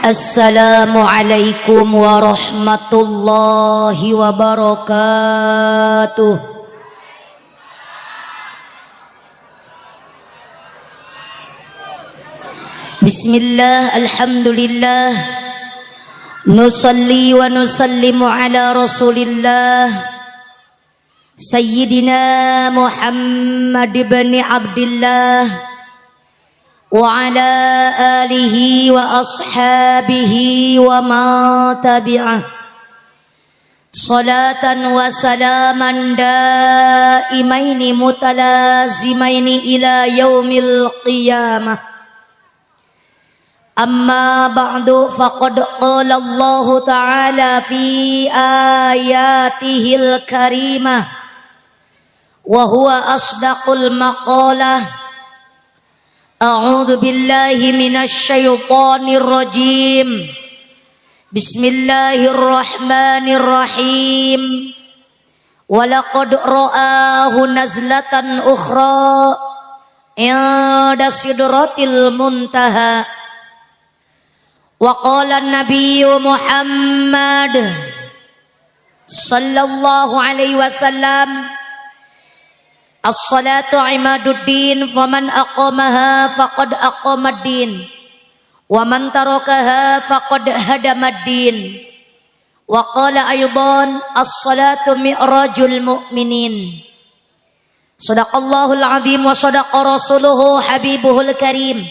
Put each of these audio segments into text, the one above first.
Assalamualaikum warahmatullahi wabarakatuh. Bismillah, alhamdulillah, nusalli wa nusallimu ala rasulillah Sayyidina Muhammad ibn Abdillah wa ala alihi wa ashabihi wa ma tabi'ah salatan wa salaman daimaini mutalazimaini ila yaumil qiyamah. Amma ba'du, faqad qala Allah ta'ala fi ayatihil karimah wa huwa asdaqul maqalah. A'udzu billahi minasy syaithanir rajim. Bismillahirrahmanirrahim. Walaqad ra'ahu nazlatan ukhra 'inda sidratil muntaha. Wa qala an-nabiyyu Muhammad sallallahu alaihi wasallam, as-salatu imaduddin, faman aqamaha faqad aqamaddin, wa man tarakaha faqad hadamaddin. Wa qala aydan, as-salatu mi'rajul mu'minin. Shadaqallahul azim wa shadaqa rasuluhu habibuhul karim.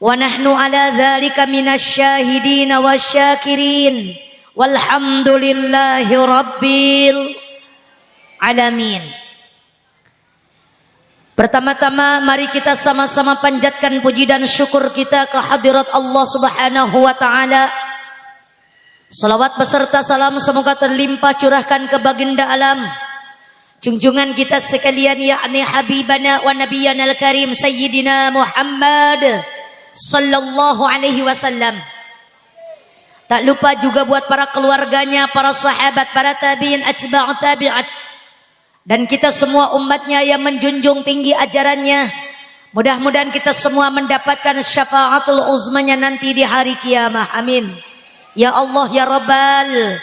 Wa nahnu ala dzalika minasy syahidin wasyakirin. Walhamdulillahi rabbil alamin. Pertama-tama mari kita sama-sama panjatkan puji dan syukur kita ke hadirat Allah Subhanahu wa taala. Salawat beserta salam semoga terlimpah curahkan ke baginda alam, junjungan kita sekalian, yakni habibana wa nabiyana al-karim Sayyidina Muhammad sallallahu alaihi wasallam. Tak lupa juga buat para keluarganya, para sahabat, para tabi'in, atba'ut tabi'at, dan kita semua umatnya yang menjunjung tinggi ajarannya. Mudah-mudahan kita semua mendapatkan syafaatul uzmanya nanti di hari kiamah. Amin ya Allah ya Rabbal.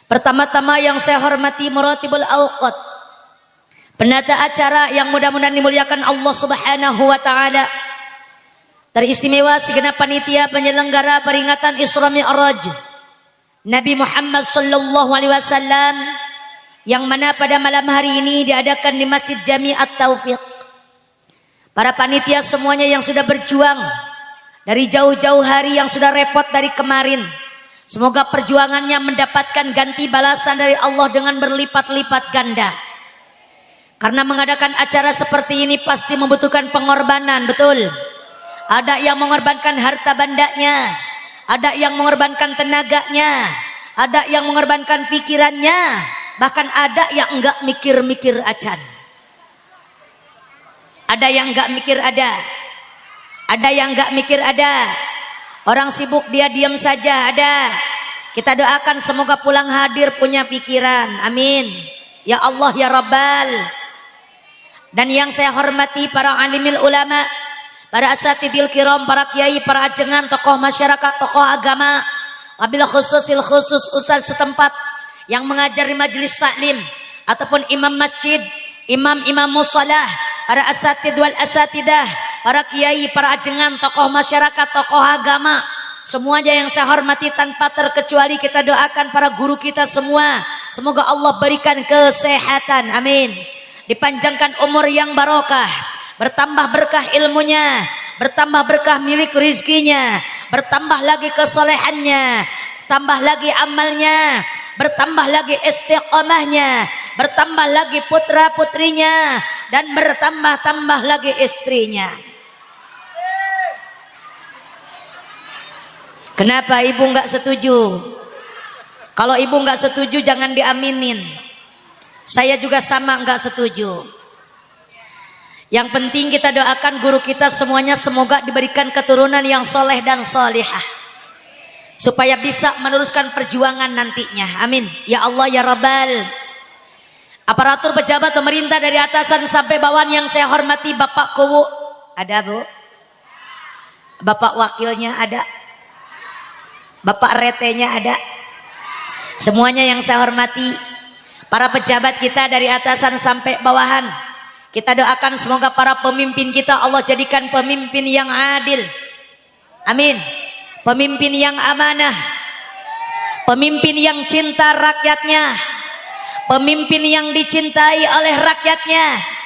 Pertama-tama yang saya hormati Muratibul Awqat, penata acara yang mudah-mudahan dimuliakan Allah Subhanahu wa taala. Teristimewa segenap panitia penyelenggara peringatan Isra Mi'raj Nabi Muhammad sallallahu alaihi wasallam, yang mana pada malam hari ini diadakan di Masjid Jami At-Taufiq. Para panitia semuanya yang sudah berjuang dari jauh-jauh hari, yang sudah repot dari kemarin, semoga perjuangannya mendapatkan ganti balasan dari Allah dengan berlipat-lipat ganda. Karena mengadakan acara seperti ini pasti membutuhkan pengorbanan, betul? Ada yang mengorbankan harta bandanya, ada yang mengorbankan tenaganya, ada yang mengorbankan pikirannya, bahkan ada yang enggak mikir-mikir acan. Ada yang enggak mikir, ada yang enggak mikir, ada orang sibuk dia diam saja, ada. Kita doakan semoga pulang hadir punya pikiran. Amin ya Allah ya Rabbal. Dan yang saya hormati para alimil ulama, para asatidil kiram, para kiai, para ajengan, tokoh masyarakat, tokoh agama, wabil khususil khusus ustaz setempat yang mengajar di majelis taklim ataupun imam masjid, imam-imam musalah, para asatid wal asatidah, para kiai, para ajengan, tokoh masyarakat, tokoh agama, semuanya yang saya hormati tanpa terkecuali. Kita doakan para guru kita semua, semoga Allah berikan kesehatan, amin. Dipanjangkan umur yang barokah, bertambah berkah ilmunya, bertambah berkah milik rizkinya, bertambah lagi kesolehannya, tambah lagi amalnya, bertambah lagi istiqamahnya, bertambah lagi putra putrinya, dan bertambah-tambah lagi istrinya. Kenapa ibu nggak setuju? Kalau ibu nggak setuju jangan diaminin. Saya juga sama nggak setuju. Yang penting kita doakan guru kita semuanya semoga diberikan keturunan yang soleh dan solihah, supaya bisa meneruskan perjuangan nantinya. Amin ya Allah ya Rabbal. Aparatur pejabat pemerintah dari atasan sampai bawahan yang saya hormati, Bapak Kowo ada, Bu? Bapak wakilnya ada? Bapak retenya ada. Semuanya yang saya hormati, para pejabat kita dari atasan sampai bawahan, kita doakan semoga para pemimpin kita Allah jadikan pemimpin yang adil. Amin. Pemimpin yang amanah, pemimpin yang cinta rakyatnya, pemimpin yang dicintai oleh rakyatnya.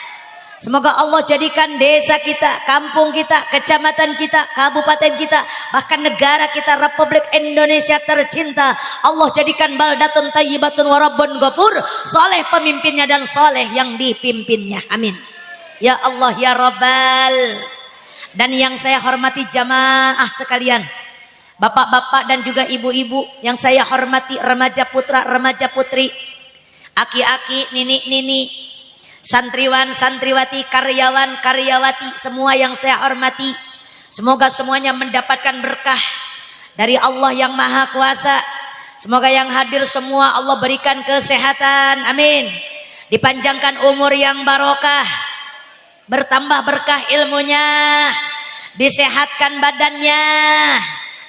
Semoga Allah jadikan desa kita, kampung kita, kecamatan kita, kabupaten kita, bahkan negara kita Republik Indonesia tercinta, Allah jadikan baldatun thayyibatun wa rabbun ghafur, soleh pemimpinnya dan soleh yang dipimpinnya. Amin. Ya Allah ya Rabbal. Dan yang saya hormati jamaah sekalian, bapak-bapak dan juga ibu-ibu yang saya hormati, remaja putra, remaja putri, aki-aki, nini-nini, santriwan, santriwati, karyawan, karyawati, semua yang saya hormati, semoga semuanya mendapatkan berkah dari Allah yang Maha Kuasa. Semoga yang hadir semua Allah berikan kesehatan, amin. Dipanjangkan umur yang barokah, bertambah berkah ilmunya, disehatkan badannya,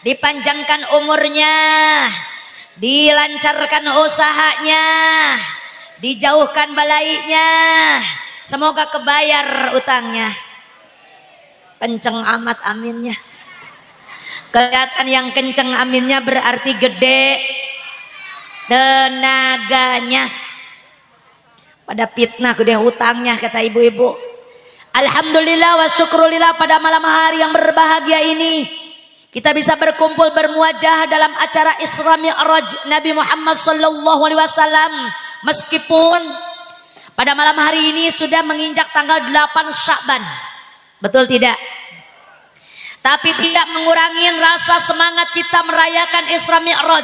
dipanjangkan umurnya, dilancarkan usahanya, dijauhkan balainya, semoga kebayar utangnya. Kenceng amat aminnya. Kelihatan yang kenceng aminnya berarti gede tenaganya. Pada fitnah gede hutangnya kata ibu-ibu. Alhamdulillah wa syukrulillah, pada malam hari yang berbahagia ini kita bisa berkumpul bermuajah dalam acara Isra Mi'raj Nabi Muhammad sallallahu alaihi wasallam. Meskipun pada malam hari ini sudah menginjak tanggal 8 Sya'ban, betul tidak? Tapi tidak mengurangi rasa semangat kita merayakan Isra Mi'raj.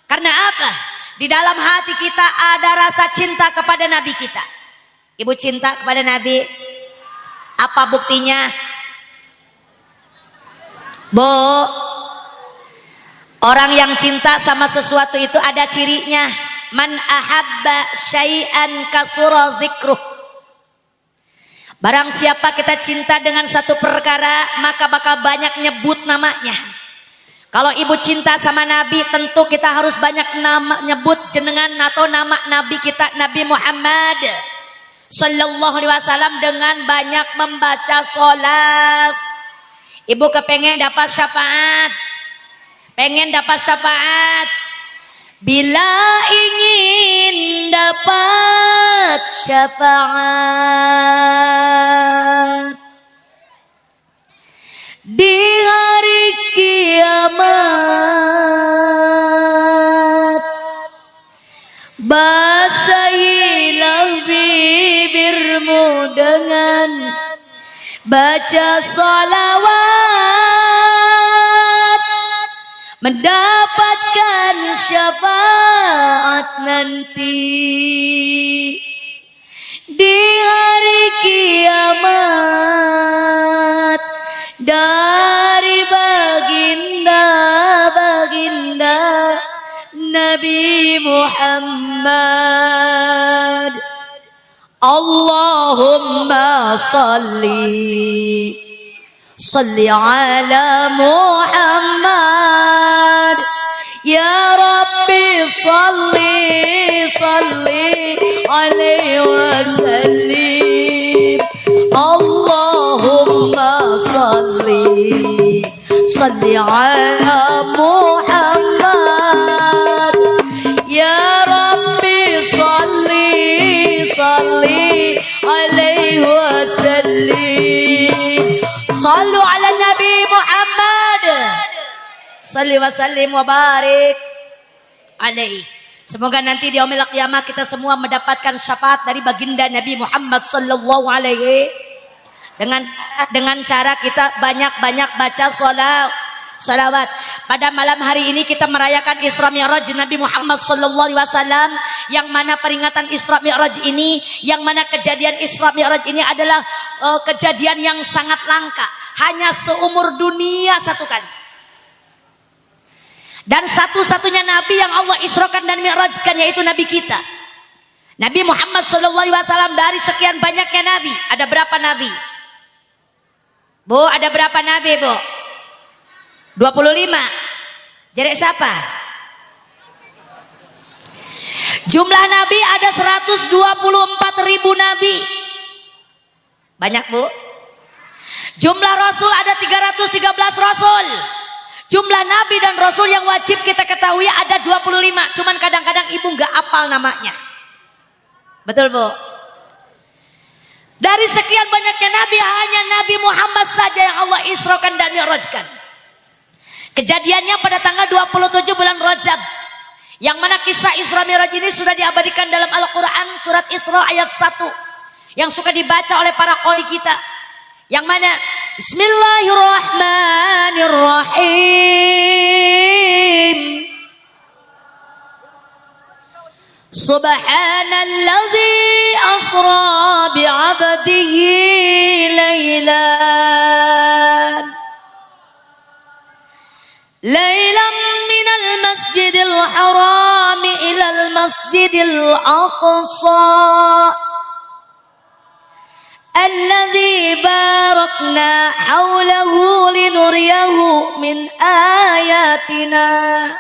Karena apa? Di dalam hati kita ada rasa cinta kepada Nabi kita. Ibu cinta kepada Nabi, apa buktinya? Bu, orang yang cinta sama sesuatu itu ada cirinya. Man ahabba syai'an kasura dzikruh. Barang siapa kita cinta dengan satu perkara, maka bakal banyak nyebut namanya. Kalau ibu cinta sama Nabi, tentu kita harus banyak nama nyebut jenengan atau nama Nabi kita, Nabi Muhammad sallallahu alaihi wasallam, dengan banyak membaca sholat. Ibu kepengen dapat syafaat, pengen dapat syafaat. Bila ingin dapat syafaat di hari kiamat, basahilah bibirmu dengan baca salawat, mendapatkan syafaat nanti di hari kiamat dari baginda Nabi Muhammad. Allahumma salli ala Muhammad. Ya Rabbi salli alaihi wasallim. Allahumma salli ala Muhammad. Ya Rabbi salli alaihi wasallim. Sallu ala Nabi Muhammad. Salli wa sallim wa barik alaihi. Semoga nanti di yaumil qiyamah kita semua mendapatkan syafaat dari baginda Nabi Muhammad sallallahu alaihi, dengan cara kita banyak-banyak baca salawat. Pada malam hari ini kita merayakan Isra Mi'raj Nabi Muhammad sallallahu alaihi wasallam, yang mana peringatan Isra Mi'raj ini, yang mana kejadian Isra Mi'raj ini adalah kejadian yang sangat langka, hanya seumur dunia satu kali. Dan satu-satunya Nabi yang Allah Israkan dan Mi'rajkan yaitu Nabi kita, Nabi Muhammad sallallahu alaihi wasallam. Dari sekian banyaknya Nabi, ada berapa Nabi? Bu, ada berapa Nabi, Bu? 25. Jadi siapa? Jumlah nabi ada 124.000 nabi. Banyak, Bu. Jumlah rasul ada 313 rasul. Jumlah nabi dan rasul yang wajib kita ketahui ada 25. Cuman kadang-kadang ibu nggak hafal namanya. Betul, Bu? Dari sekian banyaknya nabi, hanya Nabi Muhammad saja yang Allah isrokan dan mi'rajkan. Kejadiannya pada tanggal 27 bulan Rajab, yang mana kisah Isra Mi'raj ini sudah diabadikan dalam Al-Quran surat Isra ayat 1 yang suka dibaca oleh para qori kita, yang mana Bismillahirrahmanirrahim. Subhanalladzi asra bi'abdihi laylan minal masjidil harami ilal masjidil aqsa alladzi barakna hawlahu linuriyahu min ayatina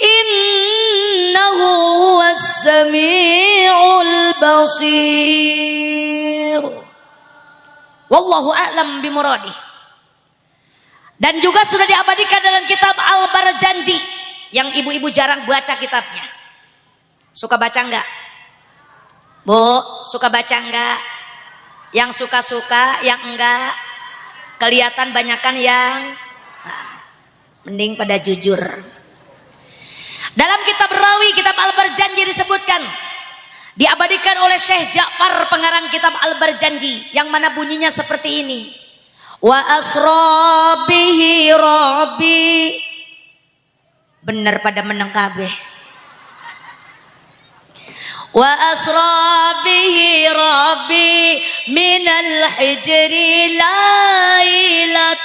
innahu huwas sami'ul basir. Wallahu a'lam bimuradih. Dan juga sudah diabadikan dalam kitab Al-Barjanji yang ibu-ibu jarang baca kitabnya. Suka baca enggak? Bu, suka baca enggak? Yang suka-suka, yang enggak? Kelihatan banyakan yang mending pada jujur. Dalam kitab Rawi, kitab Al-Barjanji disebutkan, diabadikan oleh Syekh Ja'far pengarang kitab Al-Barjanji, yang mana bunyinya seperti ini. Wa asra bihi rabbi. Bener pada meneng kabeh. Wa asra bihi rabbi minal hijri lailatan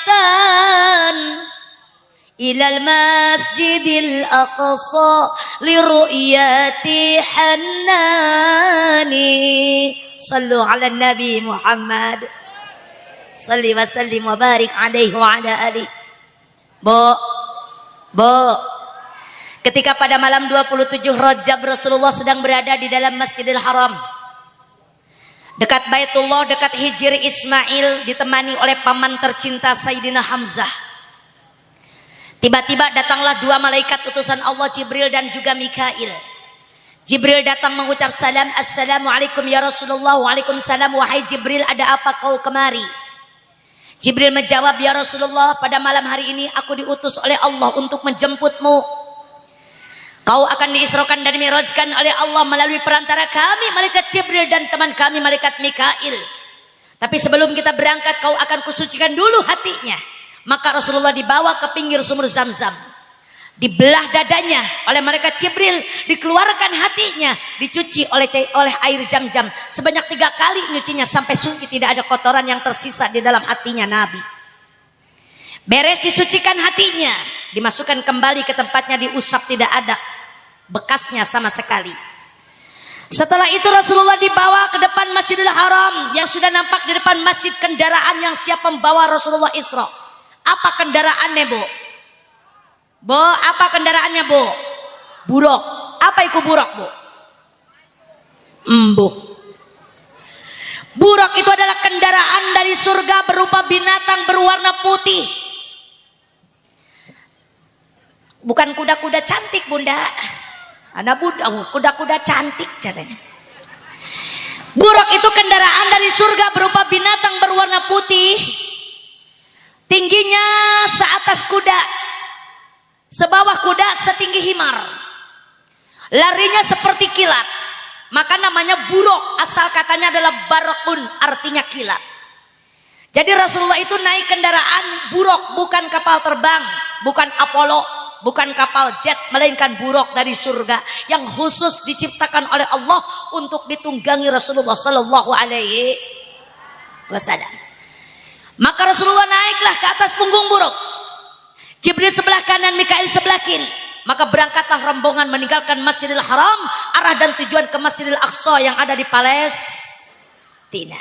ilal masjidil aqsa liru'yati hannani. Sallu ala nabi Muhammad salli wa sallim wa barik alaihi wa ala alihi. Bu, ketika pada malam 27 Rajab Rasulullah sedang berada di dalam Masjidil Haram, dekat Baitullah, dekat Hijri Ismail, ditemani oleh paman tercinta Sayyidina Hamzah. Tiba-tiba datanglah dua malaikat utusan Allah, Jibril dan juga Mikail. Jibril datang mengucap salam, Assalamualaikum ya Rasulullah. Waalaikumsalam. Wahai Jibril, ada apa kau kemari? Jibril menjawab, ya Rasulullah, pada malam hari ini aku diutus oleh Allah untuk menjemputmu. Kau akan diisrokan dan mi'rajkan oleh Allah melalui perantara kami, malaikat Jibril, dan teman kami, malaikat Mikail. Tapi sebelum kita berangkat, kau akan kusucikan dulu hatinya. Maka Rasulullah dibawa ke pinggir sumur Zam-Zam, dibelah dadanya oleh malaikat Jibril, dikeluarkan hatinya, dicuci oleh air Zam-Zam sebanyak 3 kali nyucinya sampai suci, tidak ada kotoran yang tersisa di dalam hatinya Nabi. Beres disucikan hatinya, dimasukkan kembali ke tempatnya, diusap, tidak ada bekasnya sama sekali. Setelah itu Rasulullah dibawa ke depan Masjidil Haram yang sudah nampak di depan masjid kendaraan yang siap membawa Rasulullah Isra. Apa kendaraannya, Bu? Bu, apa kendaraannya, Bu? Buruk. Apa itu buruk, Bu? Embuk. Buruk itu adalah kendaraan dari surga berupa binatang berwarna putih. Bukan kuda-kuda cantik, Bunda. Ada kuda-kuda cantik caranya. Buruk itu kendaraan dari surga berupa binatang berwarna putih. Tingginya seatas kuda, sebawah kuda setinggi himar, larinya seperti kilat, maka namanya buruk. Asal katanya adalah barakun, artinya kilat. Jadi Rasulullah itu naik kendaraan buruk, bukan kapal terbang, bukan Apollo, bukan kapal jet, melainkan buruk dari surga yang khusus diciptakan oleh Allah untuk ditunggangi Rasulullah Sallallahu Alaihi Wasallam. Maka Rasulullah naiklah ke atas punggung buruk, Jibril sebelah kanan, Mikail sebelah kiri. Maka berangkatlah rombongan meninggalkan Masjidil Haram, arah dan tujuan ke Masjidil Aqsa yang ada di Palestina.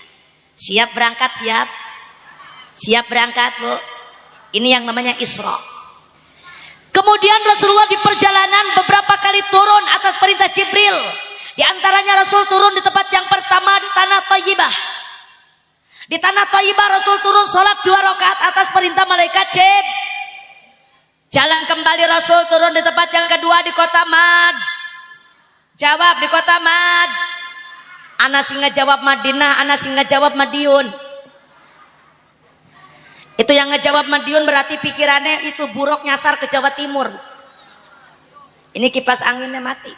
Siap berangkat? Siap berangkat, Bu. Ini yang namanya Isra. Kemudian Rasulullah di perjalanan beberapa kali turun atas perintah Jibril. Di antaranya Rasul turun di tempat yang pertama di tanah Thayyibah. Di tanah Thayyibah Rasul turun sholat 2 rakaat atas perintah malaikat Jibril. Jalan kembali Rasul turun di tempat yang kedua di kota Mad. Jawab, di kota Mad. Ana singa jawab Madinah, ana singa jawab Madiun. Itu yang ngejawab Madiun berarti pikirannya itu buruk nyasar ke Jawa Timur. Ini kipas anginnya mati.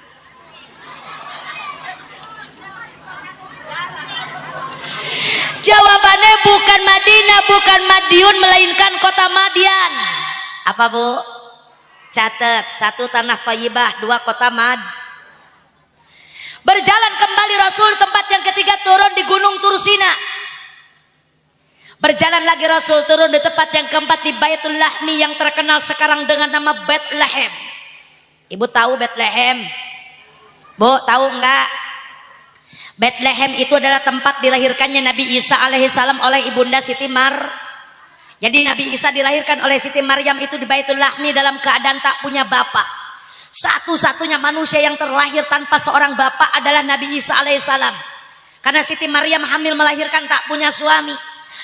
Jawabannya bukan Madinah, bukan Madiun, melainkan kota Madian. Apa Bu? Catat, 1 tanah Thayyibah, 2 kota Mad. Berjalan kembali Rasul tempat yang ketiga turun di Gunung Tursina. Berjalan lagi Rasul turun di tempat yang keempat di Baitul Lahmi yang terkenal sekarang dengan nama Bethlehem. Ibu tahu Bethlehem? Bu, tahu enggak? Bethlehem itu adalah tempat dilahirkannya Nabi Isa alaihissalam oleh ibunda Siti Jadi Nabi Isa dilahirkan oleh Siti Maryam itu di Baitul Lahmi dalam keadaan tak punya bapak. Satu-satunya manusia yang terlahir tanpa seorang bapak adalah Nabi Isa alaihissalam. Karena Siti Maryam hamil melahirkan tak punya suami.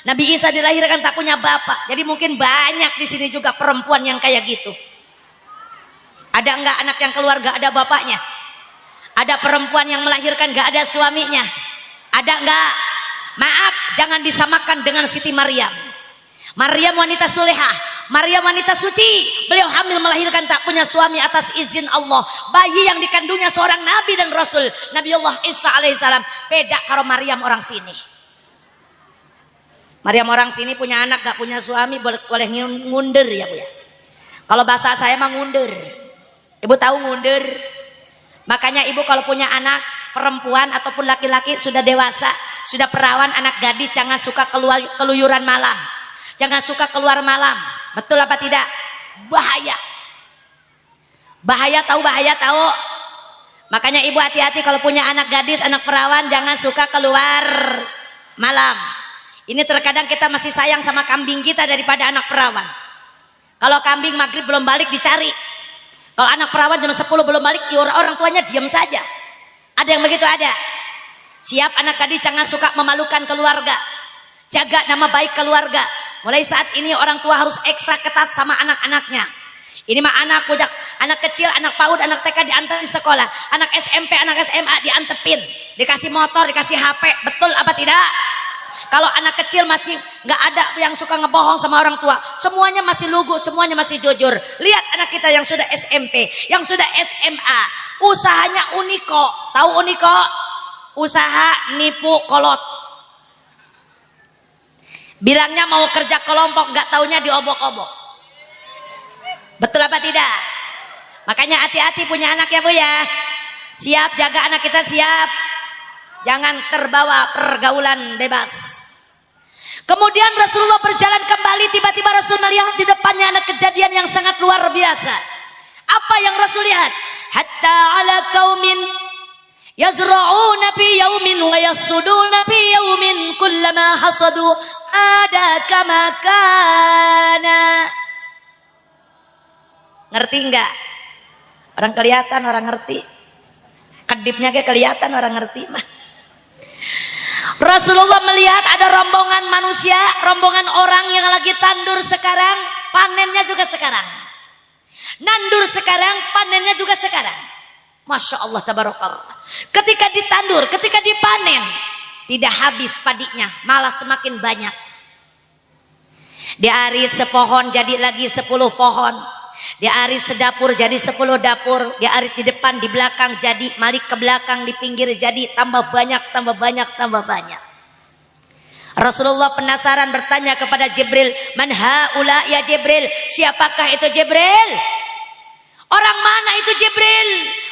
Nabi Isa dilahirkan tak punya bapak. Jadi mungkin banyak di sini juga perempuan yang kayak gitu. Ada enggak anak yang keluar gak ada bapaknya? Ada perempuan yang melahirkan gak ada suaminya? Ada enggak? Maaf, jangan disamakan dengan Siti Maryam. Maryam wanita solehah, Maryam wanita suci. Beliau hamil melahirkan tak punya suami atas izin Allah. Bayi yang dikandungnya seorang nabi dan rasul, Nabi Allah Isa alaihissalam. Beda kalau Maryam orang sini. Maryam orang sini punya anak gak punya suami boleh ngundur ya Bu ya. Kalau bahasa saya mah ngundur. Ibu tahu ngundur? Makanya ibu kalau punya anak perempuan ataupun laki-laki sudah dewasa, sudah perawan, anak gadis, jangan suka keluyuran malam. Jangan suka keluar malam. Betul apa tidak? Bahaya. Bahaya tahu, bahaya tahu. Makanya ibu hati-hati kalau punya anak gadis, anak perawan, jangan suka keluar malam. Ini terkadang kita masih sayang sama kambing kita daripada anak perawan. Kalau kambing maghrib belum balik dicari. Kalau anak perawan jam 10 belum balik, orang tuanya diam saja. Ada yang begitu? Ada. Siap anak gadis, jangan suka memalukan keluarga. Jaga nama baik keluarga. Mulai saat ini orang tua harus ekstra ketat sama anak-anaknya. Ini mah anak budak, anak kecil, anak PAUD, anak TK diantar di sekolah. Anak SMP, anak SMA diantepin. Dikasih motor, dikasih HP. Betul apa tidak? Kalau anak kecil masih nggak ada yang suka ngebohong sama orang tua, semuanya masih lugu, semuanya masih jujur. Lihat anak kita yang sudah SMP, yang sudah SMA, usahanya Uniko. Tahu Uniko? Usaha nipu kolot. Bilangnya mau kerja kelompok, nggak taunya diobok-obok. Betul apa tidak? Makanya hati-hati punya anak ya Bu ya. Siap jaga anak kita, siap. Jangan terbawa pergaulan bebas. Kemudian Rasulullah berjalan kembali, tiba-tiba Rasul melihat di depannya ada kejadian yang sangat luar biasa. Apa yang Rasul lihat? Hatta ala qaumin yazra'una fi yaumin wa yasuduna fi yaumin kullama hasadu ada kama kana. Ngerti enggak? Orang kelihatan, orang ngerti. Kedipnya kayak kelihatan, orang ngerti mah. Rasulullah melihat ada rombongan manusia, rombongan orang yang lagi tandur sekarang, panennya juga sekarang. Nandur sekarang, panennya juga sekarang. Masya Allah tabarakallah. Ketika ditandur, ketika dipanen, tidak habis padinya, malah semakin banyak. Diarit sepohon jadi lagi 10 pohon. Diarit sedapur jadi 10 dapur. Diarit di depan, di belakang jadi, malik ke belakang, di pinggir jadi, tambah banyak, tambah banyak, tambah banyak. Rasulullah penasaran bertanya kepada Jibril, man haula ya Jibril, siapakah itu Jibril? Orang mana itu Jibril?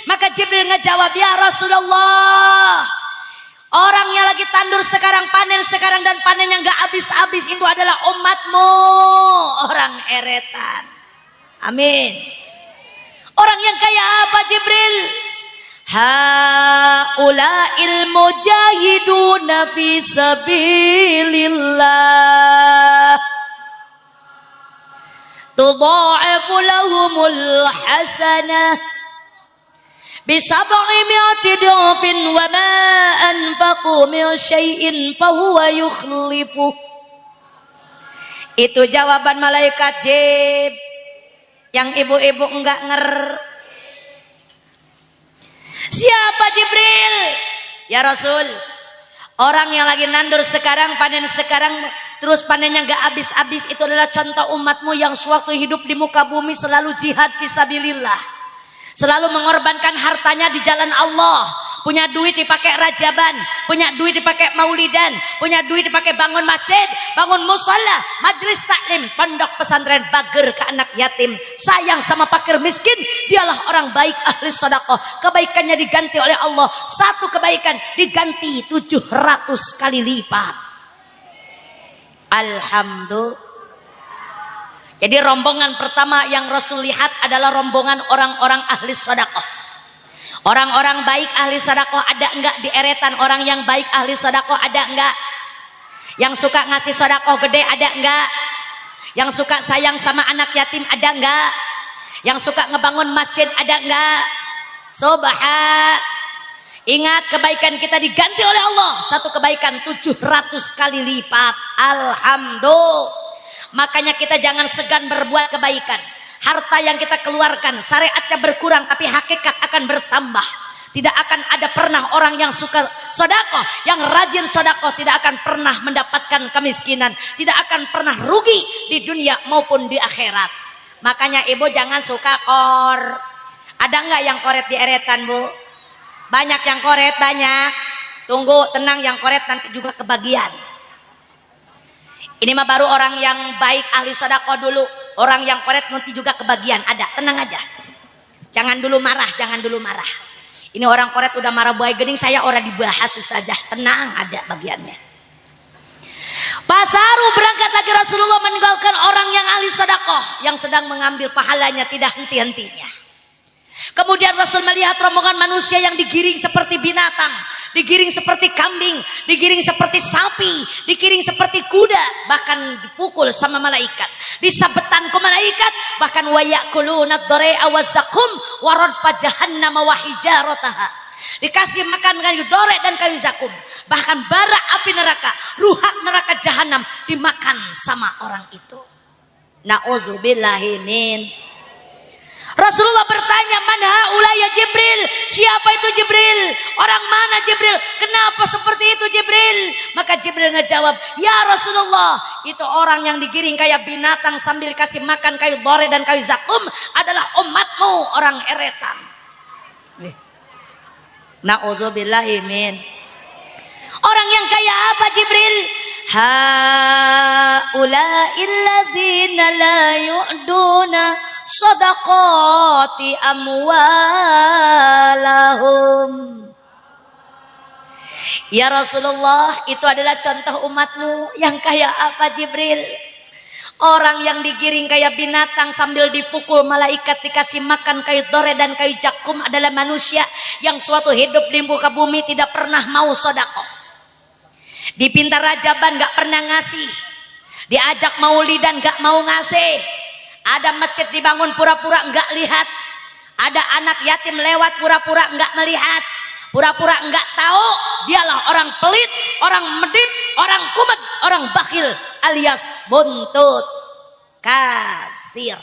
Maka Jibril ngejawab, ya Rasulullah, orang yang lagi tandur sekarang, panen sekarang, dan panen yang gak habis-habis itu adalah umatmu, orang eretan. Amin. Orang yang kayak apa Jibril? Haula'il mujahiduna fi sabilillah. tudha'ifu lahumul hasanah bisab'i mi'ati dha'fin wa ma anfaqu min syai'in fahuwa yukhlifu. Itu jawaban malaikat Jib yang ibu-ibu enggak Siapa Jibril? Ya Rasul, orang yang lagi nandur sekarang, panen sekarang, terus panennya enggak habis-habis, itu adalah contoh umatmu yang sewaktu hidup di muka bumi selalu jihad fisabilillah, selalu mengorbankan hartanya di jalan Allah. Punya duit dipakai rajaban, punya duit dipakai maulidan, punya duit dipakai bangun masjid, bangun musalla, majelis taklim, pondok pesantren, bager ke anak yatim, sayang sama fakir miskin. Dialah orang baik, ahli sedekah. Kebaikannya diganti oleh Allah, satu kebaikan diganti 700 kali lipat. Alhamdulillah. Jadi rombongan pertama yang Rasul lihat adalah rombongan orang-orang ahli sedekah. Orang-orang baik ahli sedekah ada enggak di eretan? Orang yang baik ahli sedekah ada enggak? Yang suka ngasih sedekah gede ada enggak? Yang suka sayang sama anak yatim ada enggak? Yang suka ngebangun masjid ada enggak? Subhan. Ingat, kebaikan kita diganti oleh Allah, satu kebaikan 700 kali lipat. Alhamdulillah. Makanya kita jangan segan berbuat kebaikan. Harta yang kita keluarkan syariatnya berkurang, tapi hakikat akan bertambah. Tidak akan ada pernah orang yang suka sedekah, yang rajin sedekah, tidak akan pernah mendapatkan kemiskinan, tidak akan pernah rugi di dunia maupun di akhirat. Makanya ibu jangan suka kor. Ada nggak yang koret di eretan, Bu? Banyak yang koret, banyak. Tunggu, tenang, yang koret nanti juga kebagian. Ini mah baru orang yang baik ahli sedekah dulu. Orang yang koret nanti juga kebagian, ada, tenang aja. Jangan dulu marah, jangan dulu marah. Ini orang koret udah marah buaya gening, saya orang dibahas Ustazah. Tenang, ada bagiannya. Pasaru berangkat lagi Rasulullah meninggalkan orang yang ahli sedekah, yang sedang mengambil pahalanya tidak henti-hentinya. Kemudian Rasul melihat rombongan manusia yang digiring seperti binatang, digiring seperti kambing, digiring seperti sapi, digiring seperti kuda, bahkan dipukul sama malaikat, disabetan ke malaikat, bahkan wayakuluna ad-dari'a waz-zakum wa radfa jahannam wa hijarataha. Dikasih makan kayu dore dan kayu zakum, bahkan bara api neraka, ruhak neraka jahanam dimakan sama orang itu. Nauzubillahi min. Rasulullah bertanya, "Man haula ya Jibril?" Siapa itu Jibril? Orang mana Jibril? Kenapa seperti itu Jibril? Maka Jibril ngejawab, "Ya Rasulullah, itu orang yang digiring kayak binatang sambil kasih makan kayu dore dan kayu zakum adalah umatmu, orang eretan." Na'udzubillahi min. Orang yang kayak apa Jibril? Haula'il ladzina la yu'duna sadaqati amwalahum. Ya Rasulullah, itu adalah contoh umatmu yang kayak apa Jibril? Orang yang digiring kayak binatang sambil dipukul malaikat, dikasih makan kayu dore dan kayu jakum adalah manusia yang suatu hidup di muka bumi tidak pernah mau sedekah. Dipinta rajaban gak pernah ngasih, diajak maulidan gak mau ngasih, ada masjid dibangun pura-pura gak lihat, ada anak yatim lewat pura-pura gak melihat, pura-pura gak tahu. Dialah orang pelit, orang medit, orang kumet, orang bakhil alias buntut kasir.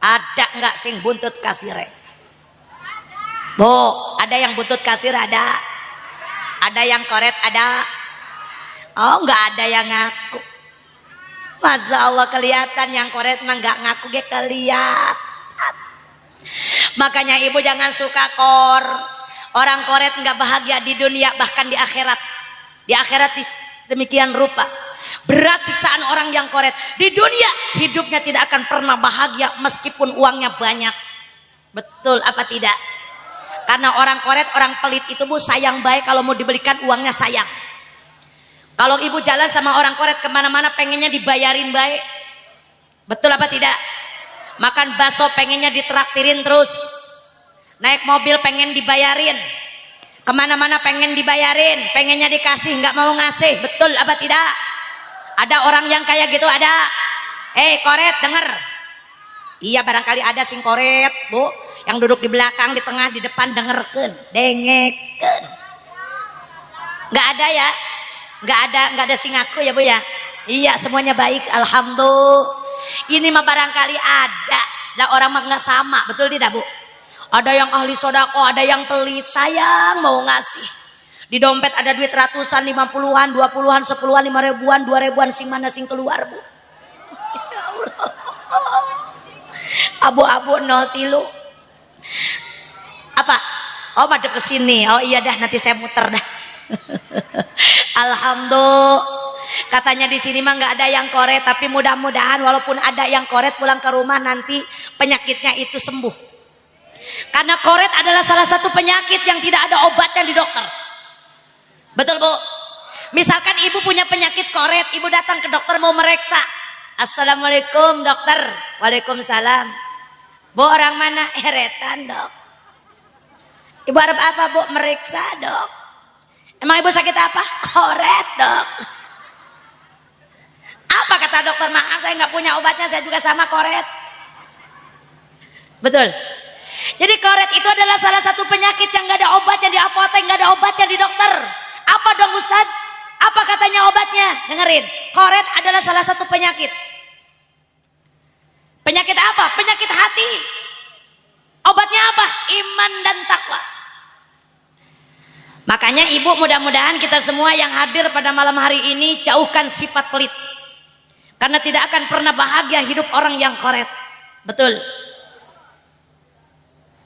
Ada gak sing buntut kasir? Bu, ada yang buntut kasir? Ada. Ada yang koret? Ada. Oh, nggak ada yang ngaku. Masya Allah, kelihatan yang koret mah nggak ngaku ge kelihatan. Makanya ibu jangan suka kor. Orang koret nggak bahagia di dunia, bahkan di akhirat. Di akhirat demikian rupa. Berat siksaan orang yang koret. Di dunia hidupnya tidak akan pernah bahagia meskipun uangnya banyak. Betul apa tidak? Karena orang koret, orang pelit itu Bu sayang baik, kalau mau dibelikan uangnya sayang. Kalau ibu jalan sama orang koret kemana-mana pengennya dibayarin baik. Betul apa tidak? Makan bakso pengennya ditraktirin terus. Naik mobil pengen dibayarin. Kemana-mana pengen dibayarin, pengennya dikasih, nggak mau ngasih. Betul apa tidak? Ada orang yang kayak gitu, ada. Koret denger. Iya barangkali ada sing koret bu, yang duduk di belakang, di tengah, di depan dengerkeun, dengekeun. Nggak ada ya, nggak ada sing ngaku ya bu ya. Iya semuanya baik, alhamdulillah. Ini mah barangkali ada, lah orang mah nggak sama, betul tidak bu? Ada yang ahli sodako, ada yang pelit, sayang mau ngasih. Di dompet ada duit ratusan, 50-an, 20-an, 10-an, 5 ribuan, 2 ribuan, sing mana sing keluar bu? Abu-abu 03. Apa? Oh madep ke sini. Oh iya dah, nanti saya muter dah. Alhamdulillah. Katanya di sini mah nggak ada yang koret, tapi mudah-mudahan walaupun ada yang koret pulang ke rumah nanti penyakitnya itu sembuh. Karena koret adalah salah satu penyakit yang tidak ada obatnya di dokter. Betul bu? Misalkan ibu punya penyakit koret, ibu datang ke dokter mau mereksa. Assalamualaikum dokter. Waalaikumsalam. Bu orang mana? Heretan dok. Ibu harap apa bu? Meriksa dok. Emang ibu sakit apa? Koret dok. Apa kata dokter? Maaf saya nggak punya obatnya, saya juga sama koret. Betul. Jadi koret itu adalah salah satu penyakit yang nggak ada obatnya di apotek, nggak ada obatnya di dokter. Apa dong Ustadz? Apa katanya obatnya? Dengerin. Koret adalah salah satu penyakit. Penyakit apa? Penyakit hati. Obatnya apa? Iman dan takwa. Makanya ibu mudah-mudahan kita semua yang hadir pada malam hari ini jauhkan sifat pelit. Karena tidak akan pernah bahagia hidup orang yang koret. Betul.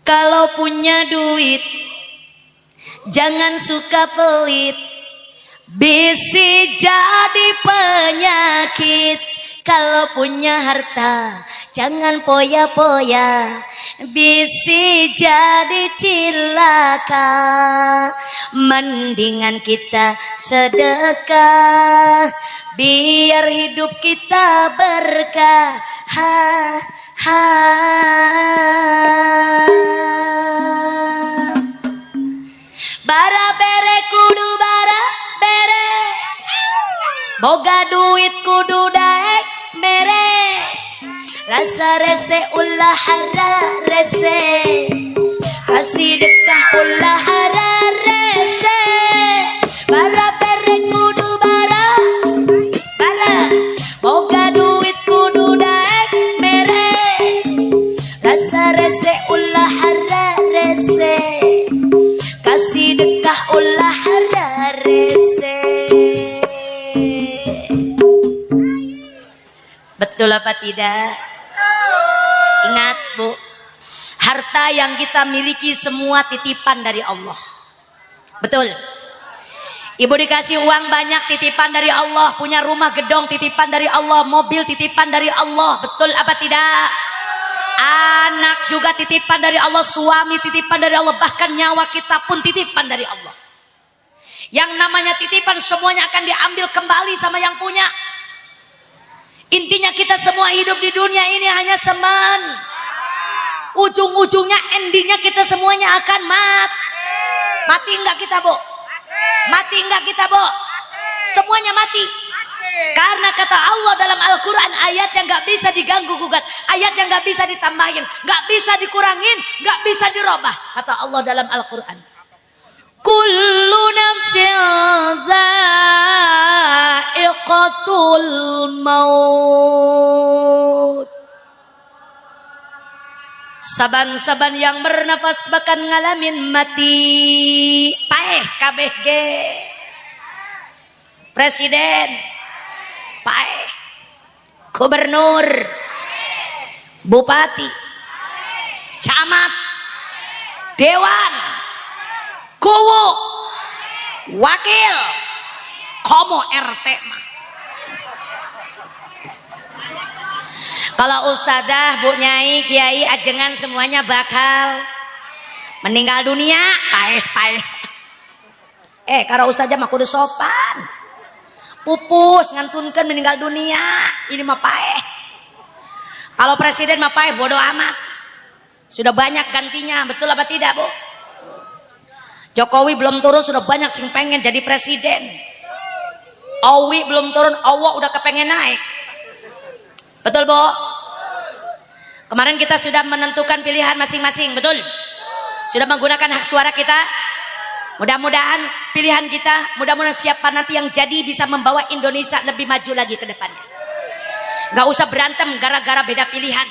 Kalau punya duit jangan suka pelit. Bisi jadi penyakit. Kalau punya harta jangan poya-poya, bisi jadi cilaka. Mendingan kita sedekah, biar hidup kita berkah. Ha, ha. Bara bere kudu bara bere, boga duit kudu daek mere. Rasa rese ulah hara rese, kasih dekah ulah hara rese. Bara bere kudu bara bara, boga duit kudu daek mere. Rasa rese ulah hara rese, kasih dekah ulah hara rese. Betul apa tidak? Ingat bu, harta yang kita miliki semua titipan dari Allah. Betul. Ibu dikasih uang banyak titipan dari Allah, punya rumah gedong titipan dari Allah, mobil titipan dari Allah. Betul apa tidak? Anak juga titipan dari Allah, suami titipan dari Allah, bahkan nyawa kita pun titipan dari Allah. Yang namanya titipan semuanya akan diambil kembali sama yang punya. Intinya kita semua hidup di dunia ini hanya semen. Ujung-ujungnya endingnya kita semuanya akan mati enggak kita bu? Mati enggak kita bu? Semuanya mati. Karena kata Allah dalam Al-Quran, ayat yang gak bisa diganggu gugat, ayat yang gak bisa ditambahin, gak bisa dikurangin, gak bisa dirubah. Kata Allah dalam Al-Quran, kullu nafsin dha'iqatul maut. Saban-saban yang bernafas bakal ngalamin mati. Paeh KBG presiden, paeh gubernur, bupati, camat, dewan, kuwu, wakil, komo RT mah. Kalau ustadzah, bu nyai, kiai, ajengan semuanya bakal meninggal dunia. Paeh. Kalau ustadzah mah kudu sopan. Pupus ngantunkan meninggal dunia. Ini mah paeh. Kalau presiden mah paeh bodoh amat. Sudah banyak gantinya, betul apa tidak bu? Jokowi belum turun sudah banyak sing pengen jadi presiden. Owi belum turun, Allah udah kepengen naik. Betul Bu? Kemarin kita sudah menentukan pilihan masing-masing, betul? Sudah menggunakan hak suara kita. Mudah-mudahan pilihan kita, mudah-mudahan siapa nanti yang jadi bisa membawa Indonesia lebih maju lagi ke depannya. Gak usah berantem gara-gara beda pilihan.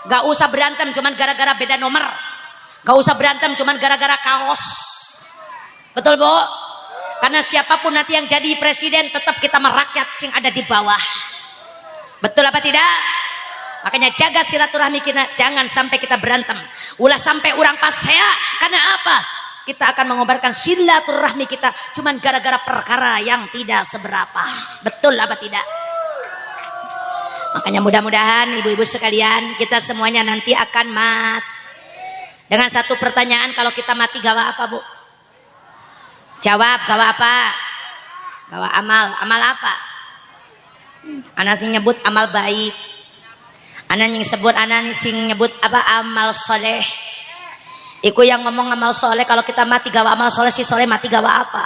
Gak usah berantem cuman gara-gara beda nomor. Gak usah berantem cuman gara-gara kaos. Betul Bu? Karena siapapun nanti yang jadi presiden tetap kita merakyat sing ada di bawah. Betul apa tidak? Makanya jaga silaturahmi kita, jangan sampai kita berantem. Ulah sampai orang pasea. Karena apa? Kita akan mengobarkan silaturahmi kita cuman gara-gara perkara yang tidak seberapa. Betul apa tidak? Makanya mudah-mudahan ibu-ibu sekalian, kita semuanya nanti akan mati. Dengan satu pertanyaan, kalau kita mati gawa apa Bu? Jawab, gawa apa? Gawa amal. Amal apa? Anak sing nyebut amal baik. Anak sing nyebut apa? Amal soleh. Iku yang ngomong amal soleh, kalau kita mati gawa amal soleh, si soleh mati gawa apa?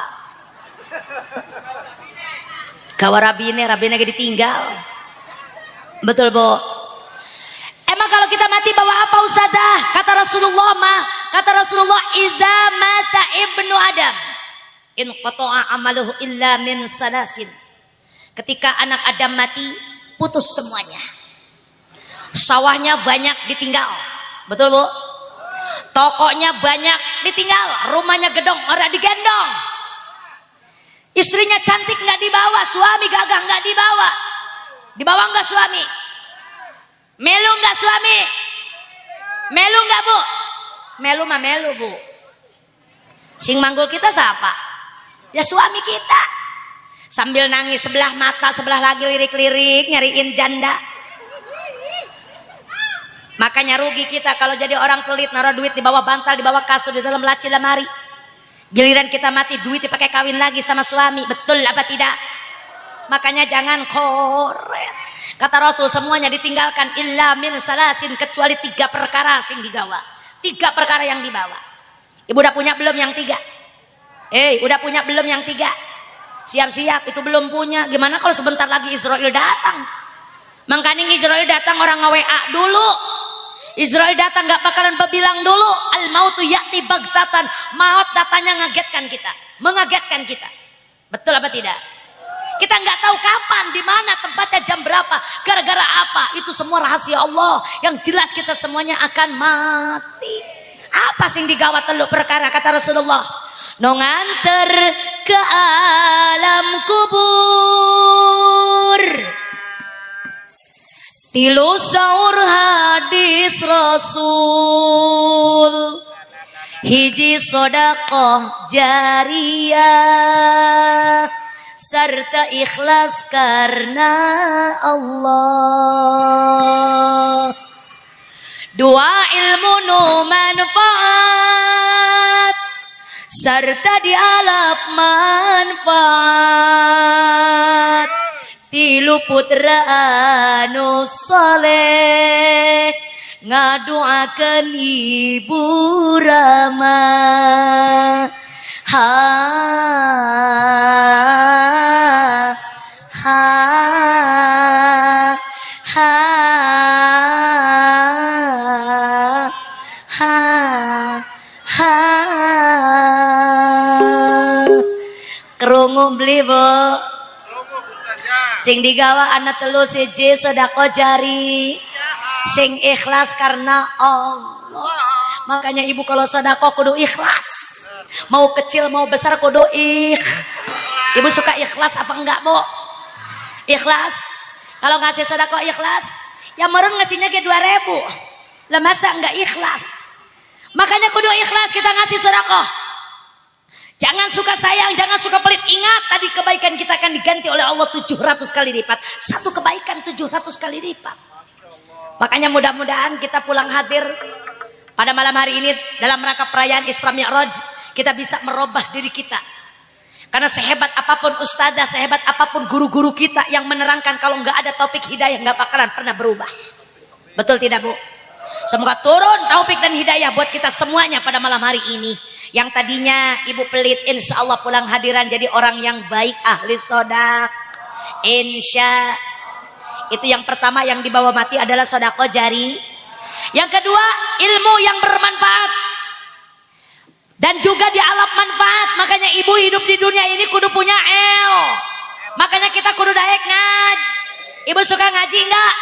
Gawa rabine ditinggal. Betul Bu? Emang kalau kita mati bawa apa Ustazah? Kata Rasulullah, idza mata ibnu Adam in qata'a amaluhu illa min salasin. Ketika anak Adam mati, putus semuanya. Sawahnya banyak ditinggal. Betul Bu? Tokonya banyak ditinggal. Rumahnya gedong, orang digendong. Istrinya cantik nggak dibawa, suami gagah nggak dibawa. Dibawa nggak suami? Melu nggak suami? Melu nggak Bu? Melu mah melu Bu. Sing manggul kita siapa? Ya suami kita. Sambil nangis sebelah mata, sebelah lagi lirik-lirik nyariin janda. Makanya rugi kita kalau jadi orang pelit, naruh duit di bawah bantal, di bawah kasur, di dalam laci lemari. Giliran kita mati, duit dipakai kawin lagi sama suami. Betul apa tidak? Makanya jangan koret. Kata Rasul, semuanya ditinggalkan illa min salasin, kecuali 3 perkara sing digawa. 3 perkara yang dibawa. Ibu udah punya belum yang 3? Udah punya belum yang 3? Siap-siap, itu belum punya. Gimana kalau sebentar lagi Israel datang? Makanya Israel datang orang nge-WA dulu. Israel datang gak bakalan berbilang dulu. Al mautu ya'ti bagtatan. Maut datanya mengagetkan kita. Betul apa tidak? Kita nggak tahu kapan, di mana, tempatnya, jam berapa, gara-gara apa. Itu semua rahasia Allah. Yang jelas kita semuanya akan mati. Apa sing digawa 3 perkara kata Rasulullah? No nganter ke alam kubur. 3 saur hadis Rasul. Hiji sodakoh jariyah, serta ikhlas karena Allah. 2 ilmu nu manfaat, serta dialap manfaat. 3 putra anu soleh, ngaduakeun ibu Rama. Ha ha ha ha ha. Kerungu beli Bu? Sing digawa anak 3 siji sedekah jari, sing ikhlas karena Allah. Makanya ibu kalau sedekah kudu ikhlas. Mau kecil mau besar kudu Ibu suka ikhlas apa enggak Bu? Ikhlas. Kalau ngasih sedekah ikhlas, ya meren ngasihnya ke 2.000. Lah masa enggak ikhlas? Makanya kudu ikhlas kita ngasih sedekah. Jangan suka sayang, jangan suka pelit. Ingat tadi kebaikan kita akan diganti oleh Allah 700 kali lipat. 1 kebaikan 700 kali lipat. Makanya mudah-mudahan kita pulang hadir pada malam hari ini dalam rangka perayaan Isra Mi'raj, kita bisa merubah diri kita. Karena sehebat apapun ustazah, sehebat apapun guru-guru kita yang menerangkan, kalau nggak ada taufik hidayah nggak bakalan pernah berubah. Betul tidak Bu? Semoga turun taufik dan hidayah buat kita semuanya pada malam hari ini. Yang tadinya ibu pelit, insya Allah pulang hadiran jadi orang yang baik, ahli sodak. Itu yang pertama, yang dibawa mati adalah sedekah jari. Yang kedua, ilmu yang bermanfaat dan juga di alam manfaat. Makanya ibu hidup di dunia ini kudu punya makanya kita kudu daek ngaji. Ibu suka ngaji enggak?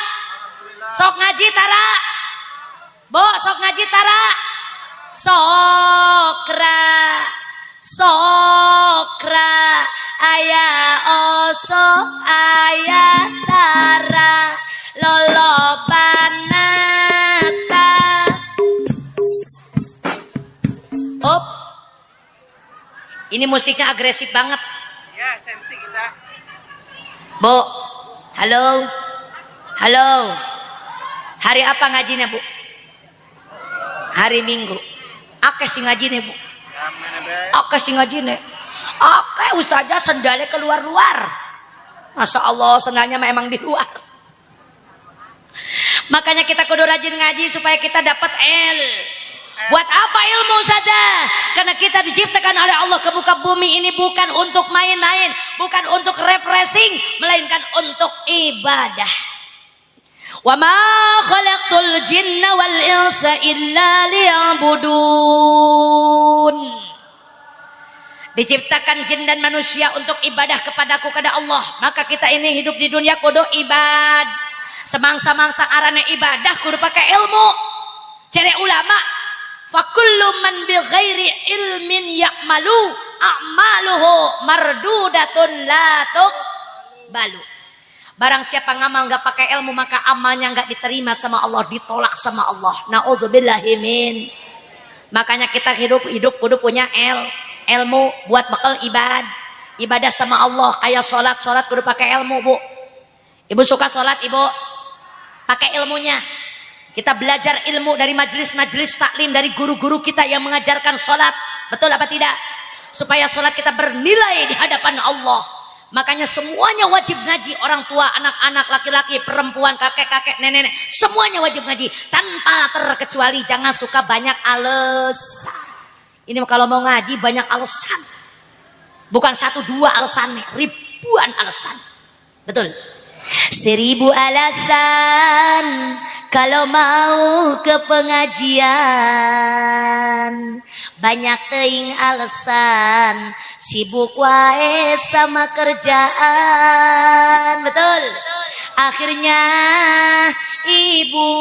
Sok ngaji tara. Bo, sok ngaji tara. Sokra aya oso aya tara lolobanata. Op, ini musiknya agresif banget ya, sensi kita. Bu, halo hari apa ngajinya Bu? Hari Minggu. Akeh sing ngajine Bu. Akeh sing ngajine. Akeh ustazah sendalnya keluar-luar. Masya Allah, sendalnya memang di luar. Makanya kita kudu rajin ngaji supaya kita dapat Buat apa ilmu saja? Karena kita diciptakan oleh Allah ke muka bumi ini bukan untuk main-main, bukan untuk refreshing, melainkan untuk ibadah. Wa ma khalaqtul jinna wal insa illa liya'budun. Diciptakan jin dan manusia untuk ibadah kepadaku, kepada Allah. Maka kita ini hidup di dunia kudu ibad. Semangsa-mangsa arane ibadah kudu pakai ilmu. Cere ulama, fakullu man bi ghairi ilmin ya'malu a'maluhu mardudatun la tuqbalu. Barang siapa ngamal nggak pakai ilmu, maka amalnya nggak diterima sama Allah, ditolak sama Allah. Naudzubillahi min. Makanya kita hidup kudu punya ilmu buat bekal ibadah sama Allah. Kayak sholat kudu pakai ilmu Bu. Ibu suka sholat ibu, pakai ilmunya. Kita belajar ilmu dari majelis-majelis taklim, dari guru-guru kita yang mengajarkan sholat. Betul apa tidak? Supaya sholat kita bernilai di hadapan Allah. Makanya semuanya wajib ngaji. Orang tua, anak-anak, laki-laki, perempuan, kakek-kakek, nenek-nenek, semuanya wajib ngaji tanpa terkecuali. Jangan suka banyak alasan. Ini kalau mau ngaji banyak alasan. Bukan 1-2 alasan, ribuan alasan. Betul. 1000 alasan kalau mau ke pengajian. Banyak teuing alasan, sibuk wae sama kerjaan. Betul. Akhirnya ibu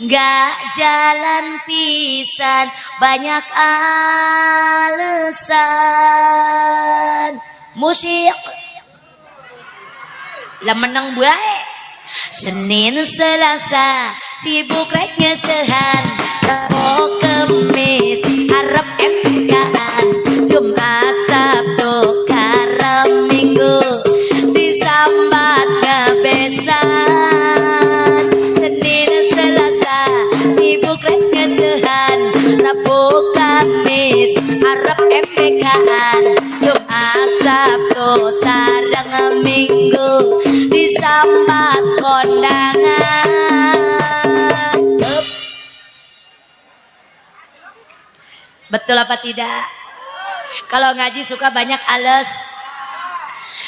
gak jalan pisan, banyak alasan. Musik lah menang bae. Senin Selasa sibuk rek ngesehan, Rabu Kemis harap MTK-an, Jumat Sabtu karem Minggu disambat ngebesan. Senin Selasa sibuk rek ngesehan, Rabu Kamis harap MTK-an, Jumat Sabtu sareng Minggu disambat kondangan. Betul apa tidak? Kalau ngaji suka banyak alas.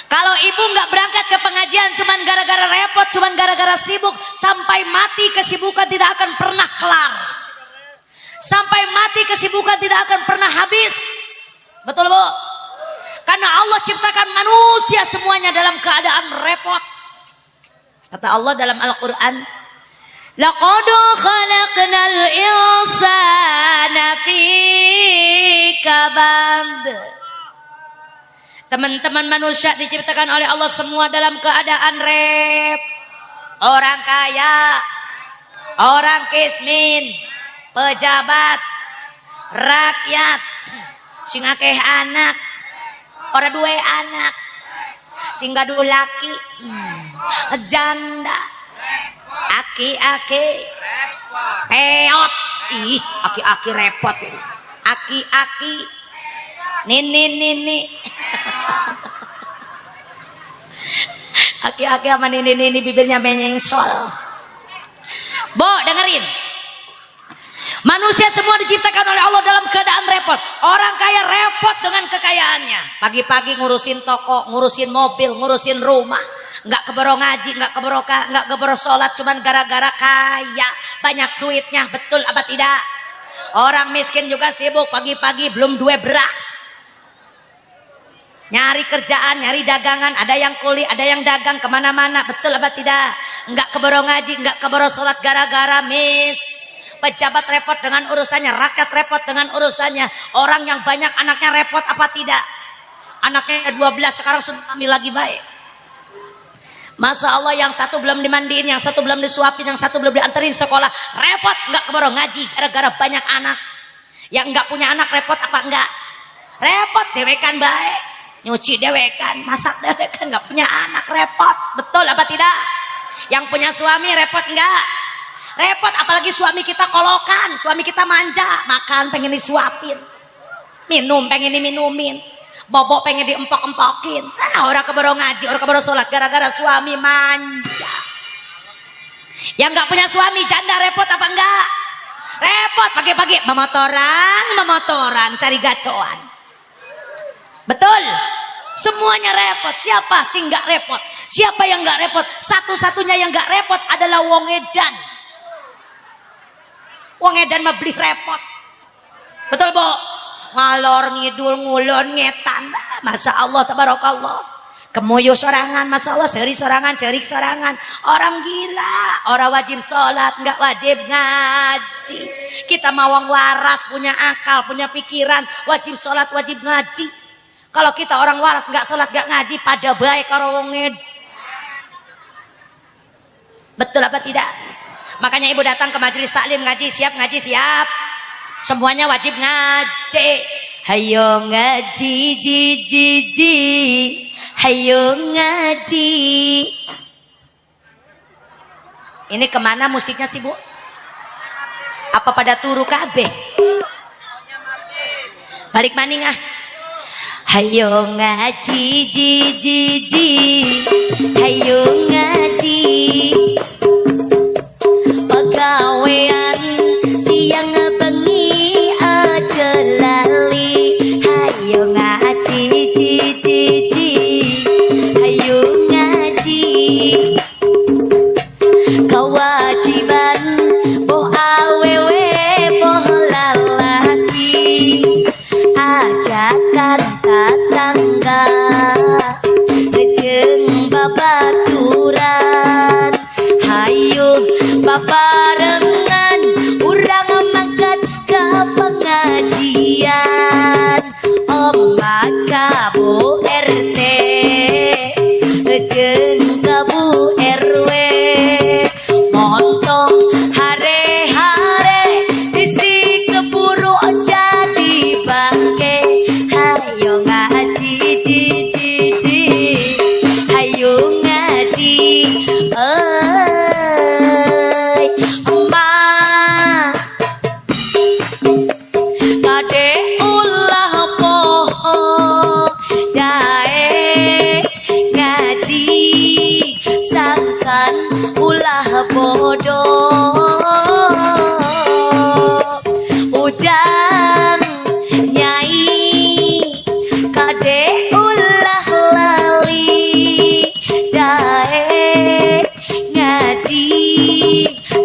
Kalau ibu nggak berangkat ke pengajian cuman gara-gara repot, cuman gara-gara sibuk, sampai mati kesibukan tidak akan pernah kelar. Sampai mati kesibukan tidak akan pernah habis. Betul Bu? Karena Allah ciptakan manusia semuanya dalam keadaan repot. Kata Allah dalam Al-Quran, laqad khalaqnal insana fi kabad. Teman-teman manusia diciptakan oleh Allah semua dalam keadaan orang kaya, orang kismin, pejabat, rakyat, sing akeh anak, orang dua anak, sing gaduh laki, janda, aki-aki, peot, ih, aki-aki repot ini, aki-aki, nini, aki-aki sama nini bibirnya menyengsol. Bo, dengerin. Manusia semua diciptakan oleh Allah dalam keadaan repot. Orang kaya repot dengan kekayaannya. Pagi-pagi ngurusin toko, ngurusin mobil, ngurusin rumah. nggak keboro ngaji, nggak keboro sholat, cuman gara-gara kaya, banyak duitnya. Betul apa tidak? Orang miskin juga sibuk pagi-pagi belum duwe beras, nyari kerjaan, nyari dagangan, ada yang kuli, ada yang dagang kemana-mana. Betul apa tidak? Nggak keboro ngaji, nggak keboro sholat gara-gara pejabat repot dengan urusannya, rakyat repot dengan urusannya. Orang yang banyak anaknya repot apa tidak? Anaknya 12 sekarang sudah hamil lagi baik. Masya Allah, yang satu belum dimandiin, yang satu belum disuapin, yang satu belum dianterin sekolah. Repot nggak keboro ngaji gara-gara banyak anak. Yang nggak punya anak repot apa enggak? Repot, dewekan baik, nyuci dewekan, masak dewekan, nggak punya anak repot. Betul apa tidak? Yang punya suami repot enggak? Repot, apalagi suami kita kolokan, suami kita manja, makan pengen disuapin, minum pengen diminumin, bobok pengen diempok-empokin. Orang keboro ngaji, orang keboro sholat gara-gara suami manja. Yang nggak punya suami janda repot apa enggak? Repot, pagi-pagi memotoran cari gacoan. Betul, semuanya repot. Siapa sih nggak repot? Siapa yang nggak repot? Satu-satunya yang nggak repot adalah wong edan. Wong edan mah beli repot. Betul Bu? Ngalor ngidul ngulon ngetan, masya Allah tabarakallah. Kemuyu sorangan, masya Allah, seri sorangan, cerik sorangan. Orang gila, orang wajib sholat, nggak wajib ngaji. Kita mawang waras, punya akal, punya pikiran, wajib sholat, wajib ngaji. Kalau kita orang waras nggak sholat, nggak ngaji, pada baik karo wong edan. Betul apa tidak? Makanya ibu datang ke majelis taklim ngaji, siap ngaji, siap. Semuanya wajib ngaji. Hayo ngaji, ji. Hayo ngaji. Ini kemana musiknya sih Bu? Apa pada turu kabeh? Balik maning ah. Hayo ngaji, ji. Hayo ngaji. Pegawaian siang bengi aja lali. Hayo ngaji, ji. Hayo ngaji. Kewajiban boh awewe boh lalaki. Ajakan tetangga jeung babaturan. Hayo babarengan urang mangkat ke pengajian. Omat ka Bu RT jeung ka Bu RW. Montong hare-hare isi keburu jadi bangke. Hayo ngaji, ji. Hayo ngaji. Emak kade ulah poho dae ngaji sangkan ulah bodoh. Ujang nyai kade ulah lali dae ngaji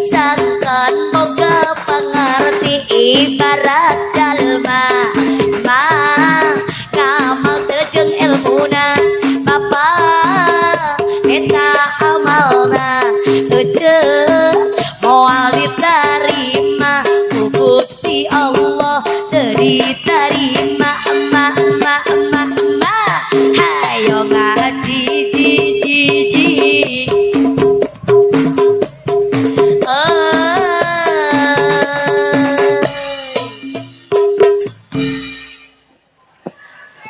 sangkan boga pangarti. Ibarat jalma ngamal teu ilmuna Bapak eta amalna teu moal diterima ku Gusti Allah, teu diterima emak. Hayo ngaji, ji.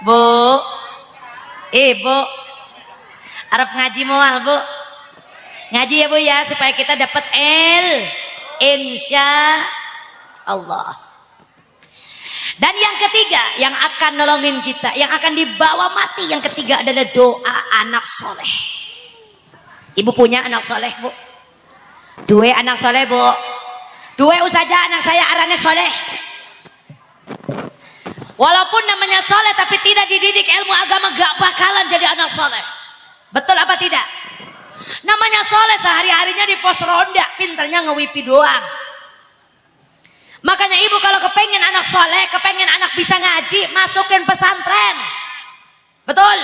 Bu, Ibu, Arab ngaji mual Bu, ngaji ya Bu ya, supaya kita dapat insya Allah. Dan yang ketiga yang akan nolongin kita, yang akan dibawa mati, yang ketiga adalah doa anak soleh. Ibu punya anak soleh Bu? Dua anak soleh Bu? Dua saja anak saya arane soleh. Walaupun namanya soleh tapi tidak dididik ilmu agama, gak bakalan jadi anak soleh. Betul apa tidak? Namanya soleh sehari-harinya di pos ronda, pinternya ngewipi doang. Makanya ibu kalau kepengen anak soleh, kepengen anak bisa ngaji, masukin pesantren. Betul?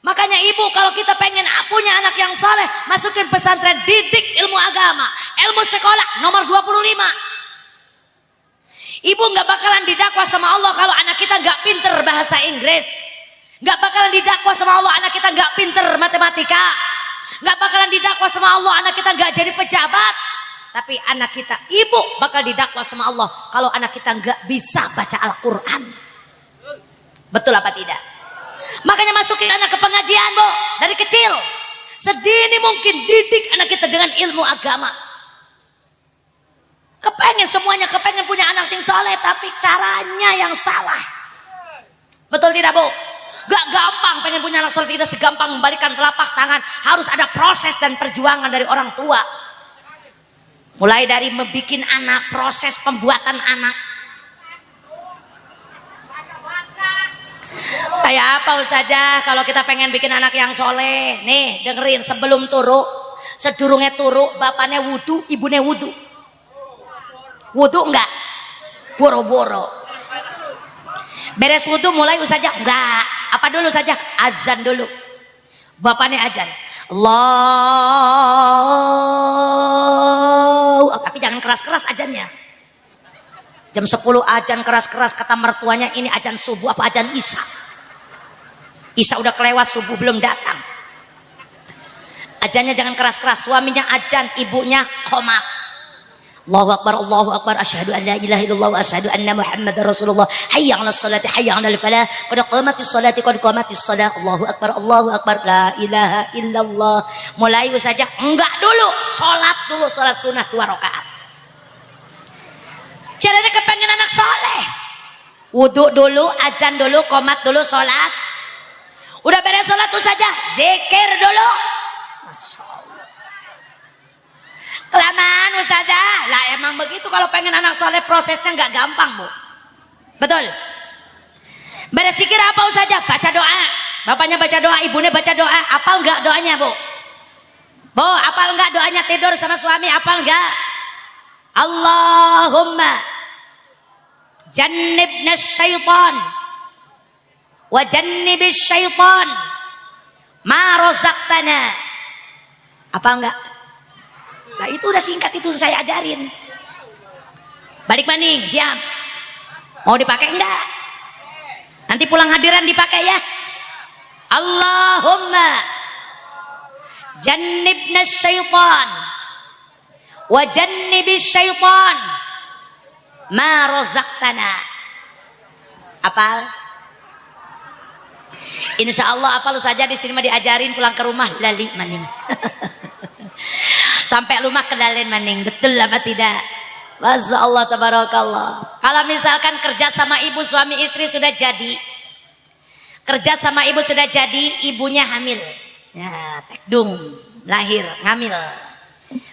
Makanya ibu kalau kita pengen punya anak yang soleh, masukin pesantren, didik ilmu agama, ilmu sekolah nomor 25. Ibu nggak bakalan didakwa sama Allah kalau anak kita nggak pinter bahasa Inggris. Nggak bakalan didakwa sama Allah anak kita nggak pinter matematika. Nggak bakalan didakwa sama Allah anak kita nggak jadi pejabat. Tapi anak kita, ibu bakal didakwa sama Allah kalau anak kita nggak bisa baca Al-Quran. Betul apa tidak? Makanya masukin anak ke pengajian, Bu, dari kecil. Sedini mungkin didik anak kita dengan ilmu agama. Kepengen semuanya, kepengen punya anak sing soleh, tapi caranya yang salah. Betul tidak, Bu? Gak gampang pengen punya anak soleh, tidak segampang membalikan telapak tangan. Harus ada proses dan perjuangan dari orang tua. Mulai dari membikin anak, proses pembuatan anak. Kayak apa Ustazah kalau kita pengen bikin anak yang soleh? Nih dengerin, sebelum turu, sedurungnya turu, bapaknya wudu, ibunya wudu. Wudu enggak? Boro-boro. Beres wudu mulai Ustazah? Enggak. Apa dulu saja? Azan dulu. Bapaknya azan. Allah. Tapi jangan keras-keras azannya. Jam 10 azan keras-keras, kata mertuanya ini azan subuh apa azan isya. Isya udah kelewat, subuh belum datang. Azannya jangan keras-keras, suaminya azan, ibunya qomat. Allahu akbar, asyhadu an la ilaha illallah wa asyhadu anna muhammadar rasulullah. Hayya 'alas salati, hayya 'alal falah, qad qamatis salati, qad qamatis salah. Allahu akbar, la ilaha illallah. Mulai saja enggak dulu, salat sunnah 2 rakaat. Caranya kepengen anak soleh, wudhu dulu, azan dulu, qomat dulu, sholat. Udah beres sholat tuh saja, zikir dulu. Masya Allah. Kelamaan Ustazah. Lah emang begitu kalau pengen anak soleh, prosesnya nggak gampang, Bu. Betul. Beres zikir apa Ustazah? Baca doa. Bapaknya baca doa, ibunya baca doa. Apal nggak doanya, Bu? Bu, apal nggak doanya tidur sama suami? Apal nggak? Allahumma jannibna syaitan wa jannibis syaitan ma razaqtana. Apa enggak? Nah itu udah singkat, itu saya ajarin. Balik maning, siap? Mau dipakai enggak? Nanti pulang hadiran dipakai ya. Allahumma jannibna syaitan wa jannibis syaitan ma razaqtana. Apal? Insya Allah apal saja, di sini mah diajarin, pulang ke rumah lali maning. Sampai rumah kedalen maning. Betul apa tidak? Masya Allah tabarakallah. Kalau misalkan kerja sama ibu, suami istri sudah jadi, kerja sama ibu sudah jadi, ibunya hamil ya, tekdung, lahir, ngamil.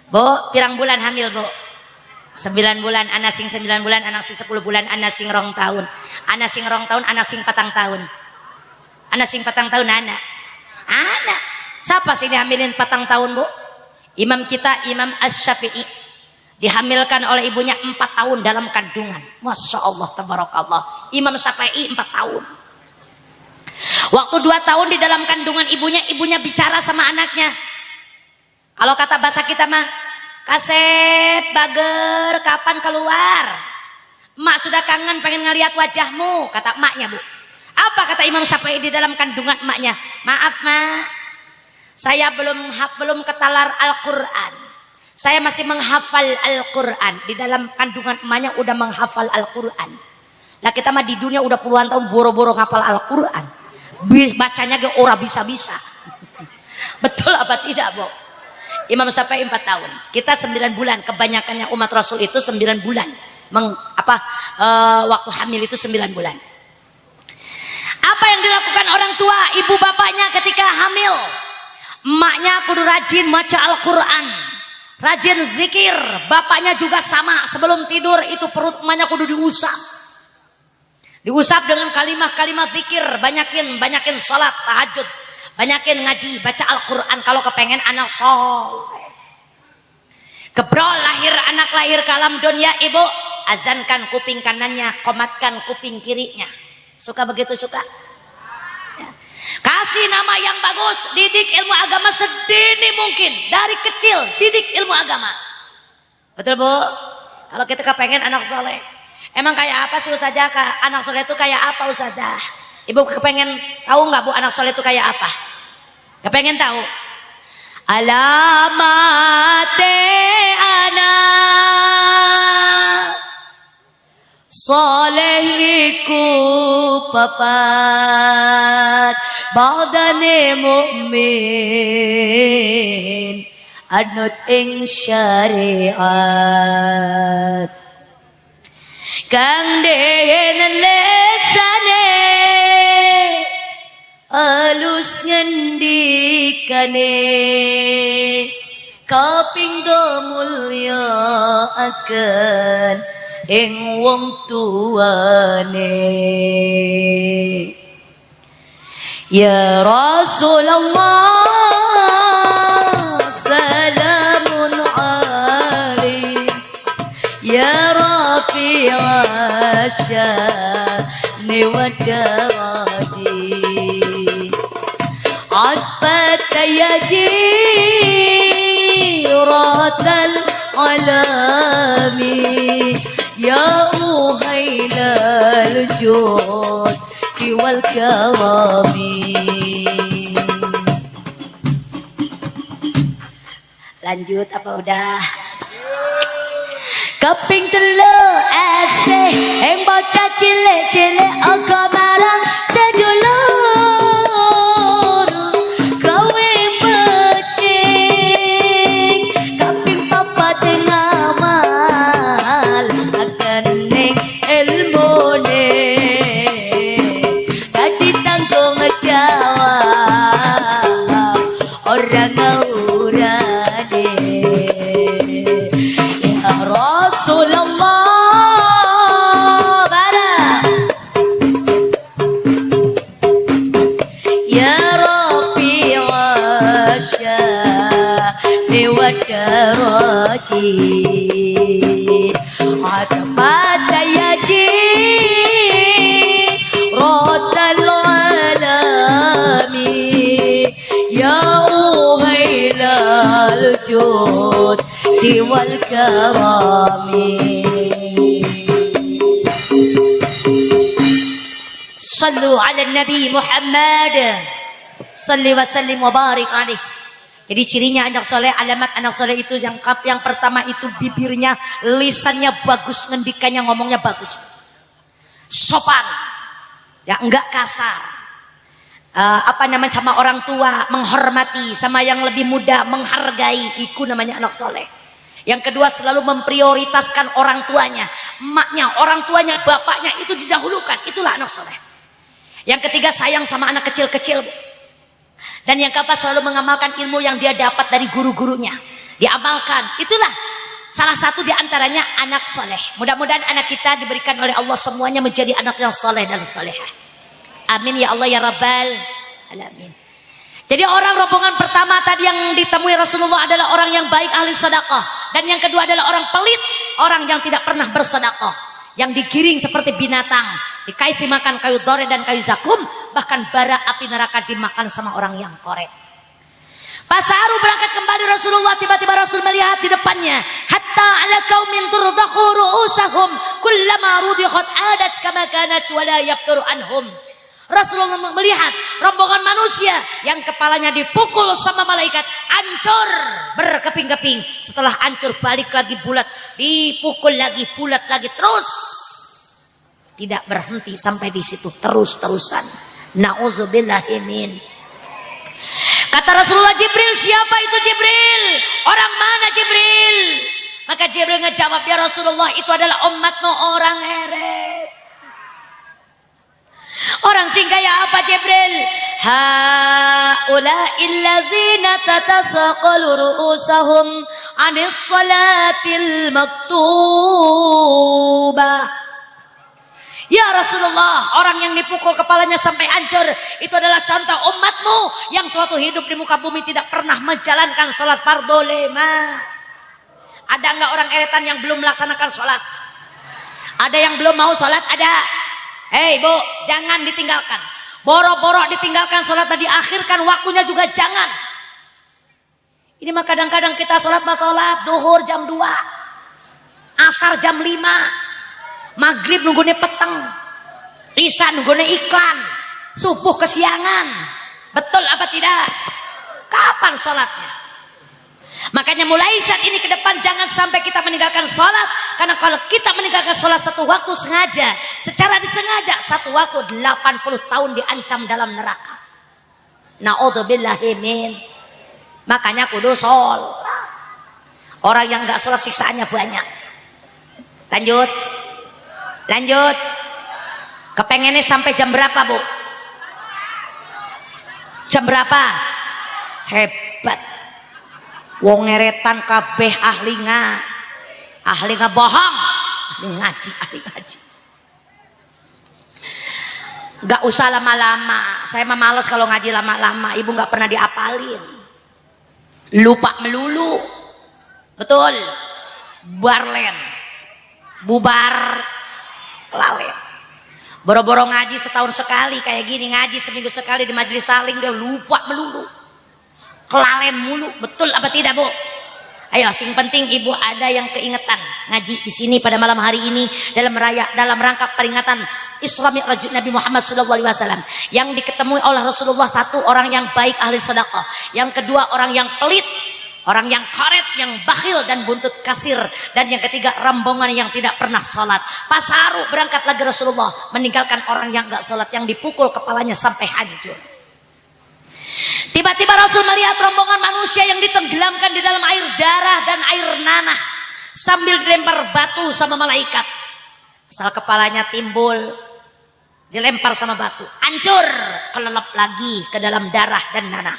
Bu, pirang bulan hamil, Bu? 9 bulan, anak sing 9 bulan, anak sing 10 bulan, anak sing 2 tahun, anak sing 2 tahun, anak sing 4 tahun, anak sing 4 tahun, anak siapa sih dihamilin 4 tahun, Bu? Imam kita, Imam Asy-Syafi'i, dihamilkan oleh ibunya 4 tahun dalam kandungan. Masya Allah tabarakallah. Imam Syafi'i 4 tahun. Waktu 2 tahun di dalam kandungan ibunya bicara sama anaknya. Kalau kata bahasa kita mah, Kasep, bager, kapan keluar? Emak sudah kangen pengen ngeliat wajahmu, kata emaknya, Bu. Apa kata Imam Syafi'i di dalam kandungan emaknya? Maaf, Mak, saya belum ketalar Al-Quran. Saya masih menghafal Al-Quran. Di dalam kandungan emaknya udah menghafal Al-Quran. Nah kita mah di dunia udah puluhan tahun boro-boro ngapal Al-Quran. Bacanya ge ora bisa-bisa. Betul apa tidak, Bu? Imam Syafi'i 4 tahun, kita 9 bulan. Kebanyakannya umat Rasul itu 9 bulan. Waktu hamil itu 9 bulan. Apa yang dilakukan orang tua, ibu bapaknya ketika hamil? Emaknya kudu rajin baca Al-Quran, rajin zikir. Bapaknya juga sama, sebelum tidur itu perut emaknya kudu diusap. Diusap dengan kalimat-kalimat zikir, banyakin sholat tahajud. Banyakin ngaji, baca Al-Quran kalau kepengen anak soleh. Kebrol lahir anak lahir ke alam dunia, ibu azankan kuping kanannya, komatkan kuping kirinya. Suka begitu suka? Ya. Kasih nama yang bagus, didik ilmu agama sedini mungkin. Dari kecil didik ilmu agama. Betul bu? Kalau kita kepengen anak soleh. Emang kayak apa sih Ustazah? Anak soleh itu kayak apa Ustazah? Ibu kepengen tahu nggak bu anak soleh itu kayak apa? Kepengen tahu? Alamate anak solehiku papat badane mukmin anut ing syariat kang denen lesane alus ngendikane kapinggo mulya akan ing wong tuane. Ya Rasulullah salamun alaik ya rafi'a sya'ni wa daraji عطفت يجيرة العلام يا أهيل الجود والكرم. Lanjut apa udah? Keping telu asih yang bocah cilik-cilik ogo marang sedulur kowe becik keping papat ngamal akan ning ilmune dadi tanggung jawab orang ngaurane. Ya Rasulullah barang ya Rabbi wasya'ni wa daraji adabata yaji rodal alami ya uhailal jud wal karami. Sallu ala Nabi Muhammad salli wa sallim wa barik alaih. Jadi cirinya anak soleh, alamat anak soleh itu yang pertama itu bibirnya, lisannya bagus, ngendikannya ngomongnya bagus, sopan, ya enggak kasar, sama orang tua menghormati, sama yang lebih muda menghargai, itu namanya anak soleh. Yang kedua selalu memprioritaskan orang tuanya, emaknya, orang tuanya, bapaknya itu didahulukan, itulah anak soleh. Yang ketiga sayang sama anak kecil-kecil. Dan yang keempat selalu mengamalkan ilmu yang dia dapat dari guru-gurunya. Diamalkan. Itulah salah satu diantaranya anak soleh. Mudah-mudahan anak kita diberikan oleh Allah semuanya menjadi anak yang soleh dan solehah. Amin ya Allah ya Rabbal Alamin. Jadi orang rombongan pertama tadi yang ditemui Rasulullah adalah orang yang baik ahli sedekah. Dan yang kedua adalah orang pelit. Orang yang tidak pernah bersedekah. Yang digiring seperti binatang. Dikasih makan kayu dore dan kayu zakum, bahkan bara api neraka dimakan sama orang yang korek. Pas Saru berangkat kembali Rasulullah, tiba-tiba Rasul melihat di depannya, hatta ala qaumin turdakhu ru'usahum kullama rudikhat adat kama kanat wala yaftur anhum. Rasulullah melihat rombongan manusia yang kepalanya dipukul sama malaikat, hancur berkeping-keping. Setelah hancur balik lagi bulat, dipukul lagi bulat lagi, terus tidak berhenti sampai di situ, terus-terusan. Nauzubillahi min. Kata Rasulullah, Jibril, siapa itu Jibril? Orang mana Jibril? Maka Jibril ngejawab, ya Rasulullah, itu adalah umatmu orang heret. Orang sing kayak apa Jibril? Haula'il ladzina tatasaqalu ru'usahum 'anis salatil maktubah. Ya Rasulullah, orang yang dipukul kepalanya sampai hancur itu adalah contoh umatmu yang suatu hidup di muka bumi tidak pernah menjalankan sholat fardhu lima. Ada nggak orang eretan yang belum melaksanakan sholat? Ada yang belum mau sholat? Ada. Hei bu, jangan ditinggalkan. Boro-boro ditinggalkan sholat tadi, akhirkan waktunya juga jangan. Ini mah kadang-kadang kita sholat duhur jam 2, asar jam 5, maghrib nunggunya peteng, isya nunggunya iklan, subuh kesiangan. Betul apa tidak? Kapan sholatnya? Makanya mulai saat ini ke depan jangan sampai kita meninggalkan sholat. Karena kalau kita meninggalkan sholat satu waktu sengaja, secara disengaja, satu waktu 80 tahun diancam dalam neraka. Na'udzubillahi min. Makanya kudu sholat. Orang yang gak sholat siksaannya banyak. Lanjut. Kepengennya sampai jam berapa bu? Jam berapa? Hebat. Wong ngeretan kabeh ahli bohong, ahli ngaji. Gak usah lama-lama. Saya mah males kalau ngaji lama-lama. Ibu gak pernah diapalin. Lupa melulu. Betul. Bubar kelalen. Boro-boro ngaji setahun sekali kayak gini, ngaji seminggu sekali di majelis taklim, dia lupa melulu, kelalen mulu. Betul apa tidak bu? Ayo, sing penting ibu ada yang keingetan ngaji di sini pada malam hari ini dalam rangka peringatan Isra Mi'raj Nabi Muhammad SAW, yang diketemui oleh Rasulullah. Satu, orang yang baik ahli sedekah. Yang kedua, orang yang pelit, orang yang karet, yang bakhil dan buntut kasir. Dan yang ketiga, rombongan yang tidak pernah sholat. Pas haru berangkat lagi Rasulullah, meninggalkan orang yang gak sholat, yang dipukul kepalanya sampai hancur. Tiba-tiba Rasul melihat rombongan manusia yang ditenggelamkan di dalam air darah dan air nanah, sambil dilempar batu sama malaikat. Asal kepalanya timbul, dilempar sama batu, hancur, kelelep lagi ke dalam darah dan nanah.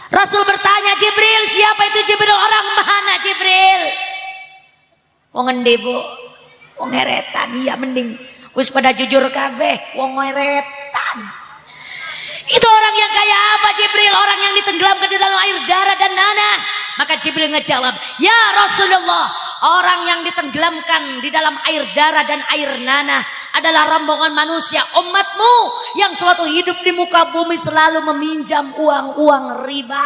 Rasul bertanya, Jibril, siapa itu Jibril? Orang mana Jibril? Wong endi bu? Wong ngeretan. Iya mending wis pada jujur kabeh, wong ngeretan. Itu orang yang kayak apa Jibril? Orang yang ditenggelamkan di dalam air darah dan nanah. Maka Jibril ngejawab, ya Rasulullah, orang yang ditenggelamkan di dalam air darah dan air nanah adalah rombongan manusia umatmu yang suatu hidup di muka bumi selalu meminjam uang riba.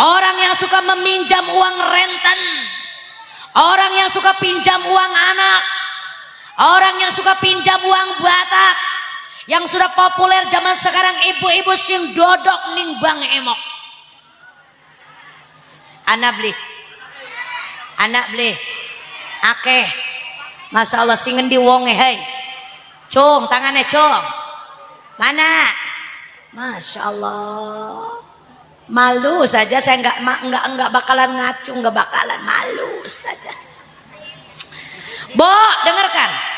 Orang yang suka meminjam uang renten, orang yang suka pinjam uang anak, orang yang suka pinjam uang Batak, yang sudah populer zaman sekarang, ibu-ibu sing dodok ning bang emok. Anak beli akeh. Masya Allah, sing ngendi wonge hei. Cung, tangannya cung. Mana? Masya Allah. Malu saja, saya enggak bakalan ngacu, enggak bakalan, malu saja. Bo, dengarkan.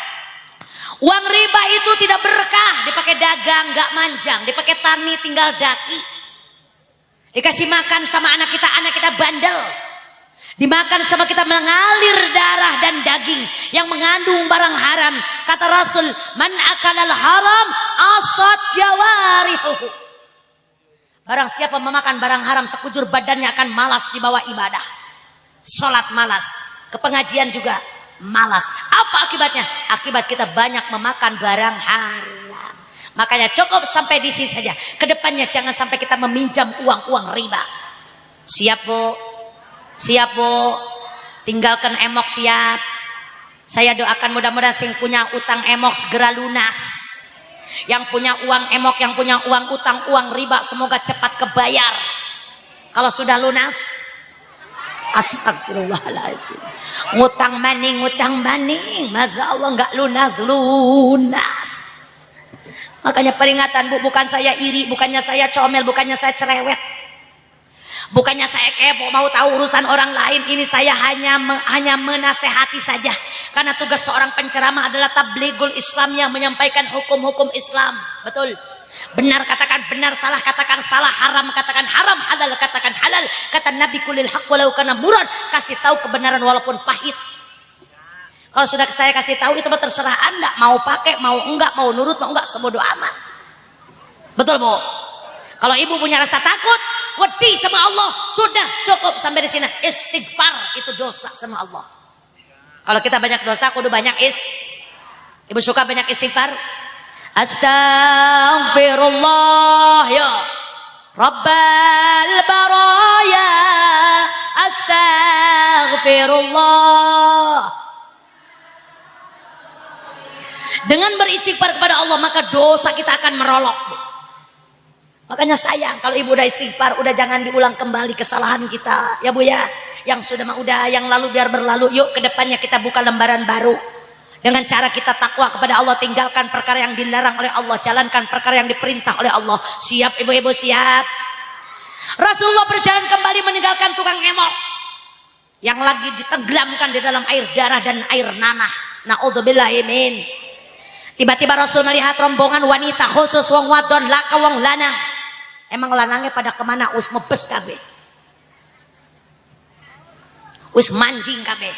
Uang riba itu tidak berkah, dipakai dagang enggak manjang, dipakai tani tinggal daki. Dikasih makan sama anak kita bandel. Dimakan sama kita mengalir darah dan daging yang mengandung barang haram. Kata Rasul, man akalal haram asad jawarihuhu. Barang siapa memakan barang haram, sekujur badannya akan malas di bawah ibadah. Sholat malas, ke pengajian juga malas. Apa akibatnya? Akibat kita banyak memakan barang haram. Makanya cukup sampai di sini saja. Kedepannya jangan sampai kita meminjam uang riba. Siap bu? Siap bu? Tinggalkan emok, siap. Saya doakan mudah-mudahan sing punya utang emok segera lunas. Yang punya uang emok, yang punya uang utang, uang riba, semoga cepat kebayar. Kalau sudah lunas, astagfirullahaladzim. Ngutang maning, Masya Allah nggak lunas. Makanya peringatan bu, bukan saya iri, bukannya saya comel, bukannya saya cerewet, bukannya saya kepo mau tahu urusan orang lain. Ini saya hanya menasehati saja. Karena tugas seorang penceramah adalah tablighul Islam, yang menyampaikan hukum-hukum Islam. Betul. Benar katakan benar, salah katakan salah, haram katakan haram, halal katakan halal. Kata Nabi, kulil haq walau kana murad, kasih tahu kebenaran walaupun pahit. Kalau sudah saya kasih tahu itu terserah Anda, mau pakai, mau enggak, mau nurut, mau enggak, sebodoh amat. Betul Bu? Kalau ibu punya rasa takut, wedi sama Allah, sudah cukup sampai di sini. Istighfar itu dosa sama Allah. Kalau kita banyak dosa, kudu banyak Ibu suka banyak istighfar? Astaghfirullah ya Rabbal baraya, astaghfirullah. Dengan beristighfar kepada Allah maka dosa kita akan merolok. Makanya sayang kalau ibu udah istighfar, udah jangan diulang kembali kesalahan kita ya Bu ya. Yang sudah mah udah, yang lalu biar berlalu. Yuk ke depannya kita buka lembaran baru dengan cara kita takwa kepada Allah, tinggalkan perkara yang dilarang oleh Allah, jalankan perkara yang diperintah oleh Allah. Siap ibu-ibu, siap? Rasulullah berjalan kembali meninggalkan tukang emok yang lagi ditenggelamkan di dalam air darah dan air nanah. Naudzubillahi min. Tiba-tiba Rasul melihat rombongan wanita, khusus wong wadon, laka wong lanang. Emang lanangnya pada kemana? Us mebes kabeh, us manjing kabeh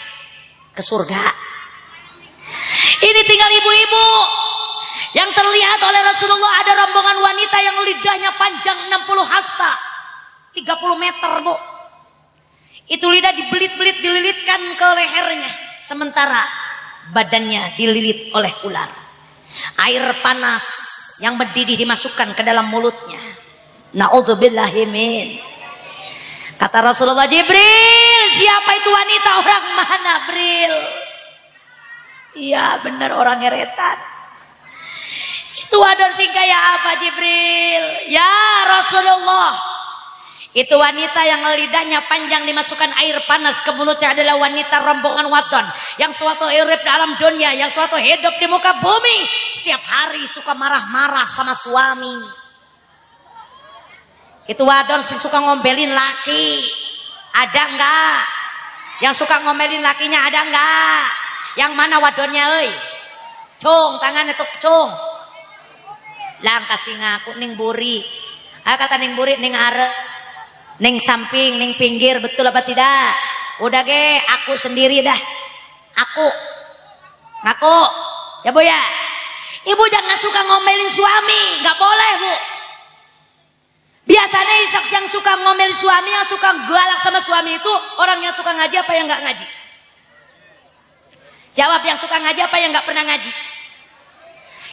ke surga. Ini tinggal ibu-ibu. Yang terlihat oleh Rasulullah ada rombongan wanita yang lidahnya panjang 60 hasta, 30 meter Bu. Itu lidah dibelit-belit, dililitkan ke lehernya, sementara badannya dililit oleh ular. Air panas yang mendidih dimasukkan ke dalam mulutnya. Naudzubillahi min. Kata Rasulullah, Jibril, siapa itu wanita, orang mana Bril? Iya benar, orang heretan. Itu wadon sing kayak apa Jibril? Ya Rasulullah, itu wanita yang lidahnya panjang dimasukkan air panas ke mulutnya adalah wanita rombongan wadon yang suatu urip dalam dunia, yang suatu hidup di muka bumi, setiap hari suka marah-marah sama suami. Itu wadon sing suka ngomelin laki. Ada enggak? Yang suka ngomelin lakinya ada enggak? Yang mana wadonnya euy? Cung, tangannya tuh cung. Lang kasih ngaku ning buri. Kata ning buri ning are, ning samping, ning pinggir, betul apa tidak? Udah ge, aku sendiri dah. Aku ngaku. Ya Bu ya. Ibu jangan suka ngomelin suami, nggak boleh Bu. Biasanya yang suka ngomelin suami, yang suka galak sama suami itu orang yang suka ngaji apa yang nggak ngaji? Jawab, yang suka ngaji apa yang nggak pernah ngaji?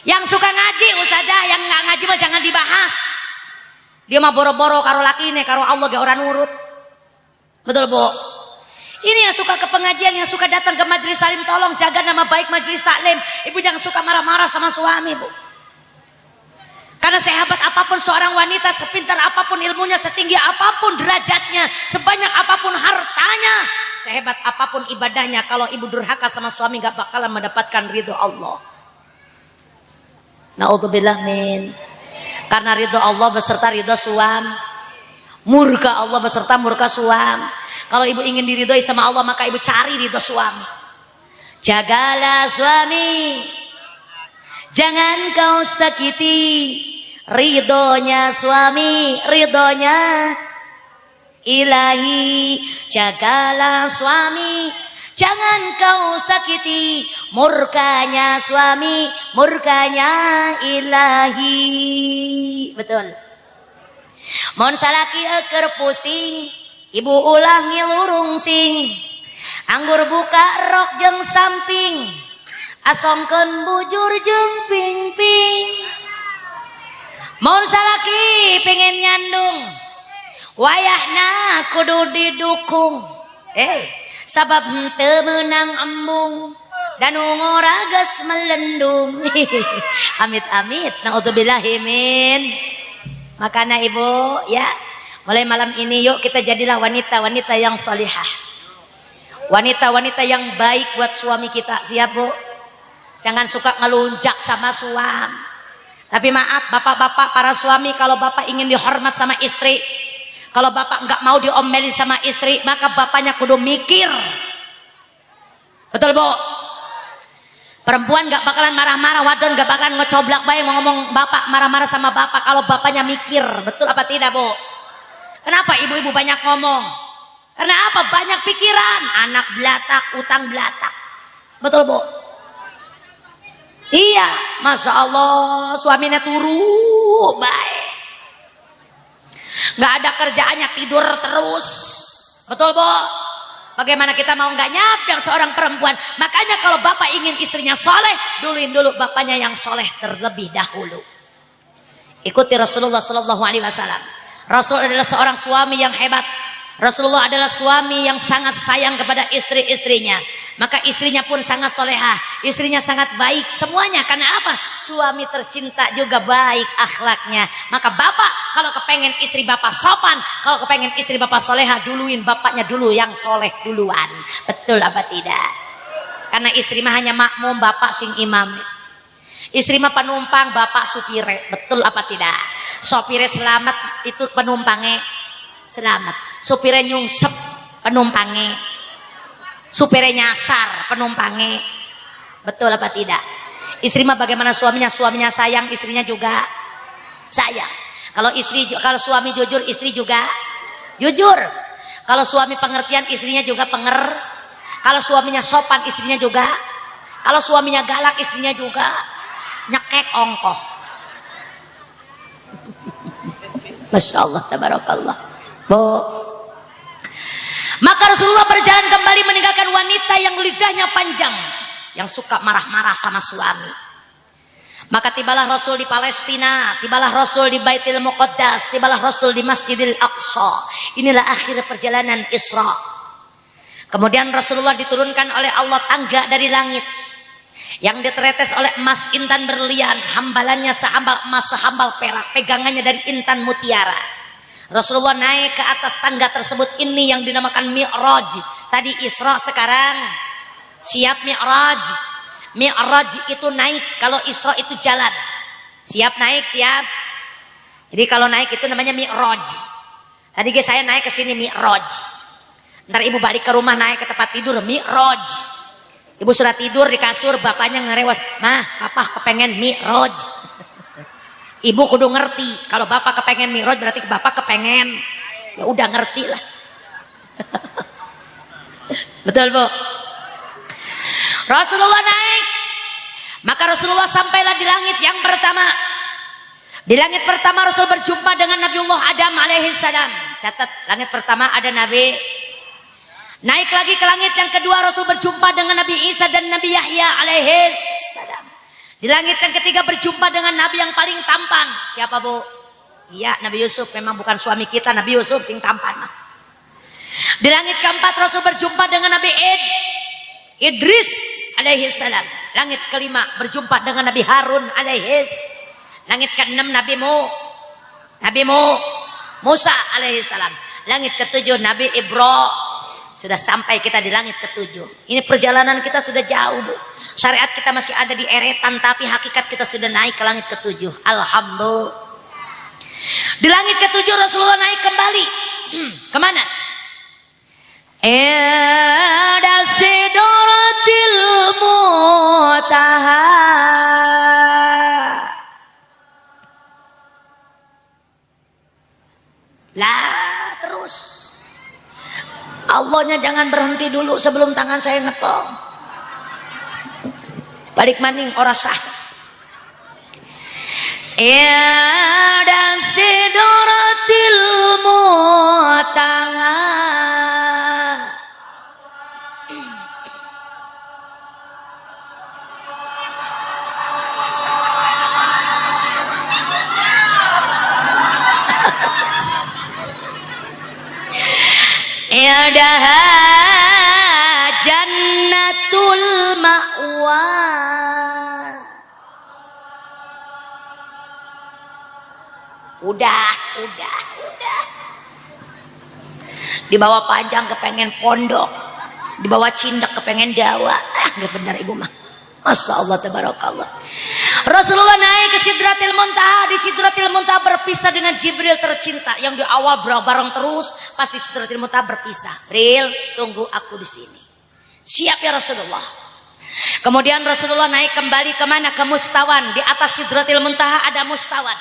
Yang suka ngaji ustazah, yang nggak ngaji mah jangan dibahas. Dia mah boro-boro karo laki ini, karo Allah gak orang nurut. Betul Bu? Ini yang suka ke pengajian, yang suka datang ke majelis taklim, tolong jaga nama baik majelis taklim. Ibu jangan suka marah-marah sama suami Bu. Karena sehebat apapun seorang wanita, sepintar apapun ilmunya, setinggi apapun derajatnya, sebanyak apapun hartanya, sehebat apapun ibadahnya, kalau ibu durhaka sama suami gak bakalan mendapatkan ridho Allah. Naudzubillah min. Karena ridho Allah beserta ridho suami, murka Allah beserta murka suami. Kalau ibu ingin diridhoi sama Allah, maka ibu cari ridho suami. Jagalah suami, jangan kau sakiti ridhonya suami, ridhonya ilahi. Jagalah suami, jangan kau sakiti murkanya suami, murkanya ilahi. Betul. Mon salaki eker pusing, ibu ulah ngilurung sing. Anggur buka rok jeung samping, asongkeun bujur jeung ping-ping. Mon salaki pengen nyandung, wayahna kudu didukung. Sabab henteu meunang embung dan ngoragas melendung. Amit-amit, naudzubillahi min. Makanya ibu ya, mulai malam ini yuk kita jadilah wanita-wanita yang solihah, wanita-wanita yang baik buat suami kita. Siap Bu? Jangan suka ngelunjak sama suami. Tapi maaf bapak-bapak, para suami, kalau bapak ingin dihormat sama istri, kalau bapak nggak mau diomelin sama istri, maka bapaknya kudu mikir. Betul Bu? Perempuan nggak bakalan marah-marah, wadon nggak bakalan ngecoblak bayi mau ngomong bapak, marah-marah sama bapak kalau bapaknya mikir. Betul apa tidak Bu? Kenapa ibu-ibu banyak ngomong? Karena apa? Banyak pikiran. Anak belatak, utang belatak. Betul Bu? Iya, Masya Allah suaminya turu baik, nggak ada kerjaannya, tidur terus. Betul Bu? Bagaimana kita mau nggak nyapyang seorang perempuan? Makanya kalau bapak ingin istrinya soleh, duluin dulu bapaknya yang soleh terlebih dahulu. Ikuti Rasulullah Sallallahu Alaihi Wasallam. Rasul adalah seorang suami yang hebat. Rasulullah adalah suami yang sangat sayang kepada istri-istrinya. Maka istrinya pun sangat solehah, istrinya sangat baik semuanya. Karena apa? Suami tercinta juga baik akhlaknya. Maka bapak kalau kepengen istri bapak sopan, kalau kepengen istri bapak solehah, duluin bapaknya dulu yang soleh duluan. Betul apa tidak? Karena istri mah hanya makmum, bapak sing imam. Istri mah penumpang, bapak supire. Betul apa tidak? Sopire selamat, itu penumpangnya selamat. Supire nyungsep, penumpangnya. Supire nyasar, penumpangnya. Betul apa tidak? Istri mah bagaimana suaminya? Suaminya sayang, istrinya juga sayang. Kalau suami jujur, istri juga jujur. Kalau suami pengertian, istrinya juga Kalau suaminya sopan, istrinya juga. Kalau suaminya galak, istrinya juga nyekek ongkoh. Masya Allah, tabarakallah. Bu, maka Rasulullah berjalan kembali meninggalkan wanita yang lidahnya panjang, yang suka marah-marah sama suami. Maka tibalah Rasul di Palestina, tibalah Rasul di Baitul Muqaddas, tibalah Rasul di Masjidil Aqsa. Inilah akhir perjalanan Isra. Kemudian Rasulullah diturunkan oleh Allah tangga dari langit yang diteretes oleh emas intan berlian, hambalannya sehambal emas sehambal perak, pegangannya dari intan mutiara. Rasulullah naik ke atas tangga tersebut, ini yang dinamakan Mi'raj. Tadi Isra, sekarang siap Mi'raj. Mi'raj itu naik, kalau Isra itu jalan. Siap naik, siap. Jadi kalau naik itu namanya Mi'raj. Tadi saya naik ke sini Mi'raj. Ntar ibu balik ke rumah naik ke tempat tidur Mi'raj. Ibu sudah tidur di kasur, bapaknya ngerewas, "Mah, papa kepengen Mi'raj." Ibu kudu ngerti, kalau bapak kepengen Mi'raj berarti bapak kepengen. Ya udah ngerti lah. Betul Bu? Rasulullah naik, maka Rasulullah sampailah di langit yang pertama. Di langit pertama Rasul berjumpa dengan Nabiullah Adam alaihissalam. Catat, langit pertama ada Nabi. Naik lagi ke langit yang kedua, Rasul berjumpa dengan Nabi Isa dan Nabi Yahya alaihissalam. Di langit yang ketiga berjumpa dengan Nabi yang paling tampan. Siapa Bu? Iya, Nabi Yusuf. Memang bukan suami kita, Nabi Yusuf sing tampan. Di langit keempat Rasul berjumpa dengan Nabi Idris alaihissalam. Langit kelima berjumpa dengan Nabi Harun alaihissalam. Langit keenam Nabi Musa alaihissalam. Langit ketujuh Nabi Ibrahim. Sudah sampai kita di langit ketujuh. Ini perjalanan kita sudah jauh Bu. Syariat kita masih ada di eretan, tapi hakikat kita sudah naik ke langit ketujuh. Alhamdulillah. Di langit ketujuh Rasulullah naik kembali. Kemana? Ila sidratil muntaha. Lah terus. Allahnya jangan berhenti dulu sebelum tangan saya ngetong. Balik maning ora sah. Ila sidratil muntaha. Indaha jannatul ma'wa. Udah. Di bawah panjang kepengen pondok, di bawah cindak kepengen dawa. Nggak benar ibu mah. Masya Allah tabarakallah. Rasulullah naik ke Sidratil Muntaha. Di Sidratil Muntaha berpisah dengan Jibril tercinta yang di awal bareng terus, pas di Sidratil Muntaha berpisah. Jibril, tunggu aku di sini. Siap ya Rasulullah. Kemudian Rasulullah naik kembali kemana? Ke Mustawan. Di atas Sidratil Muntaha ada Mustawan.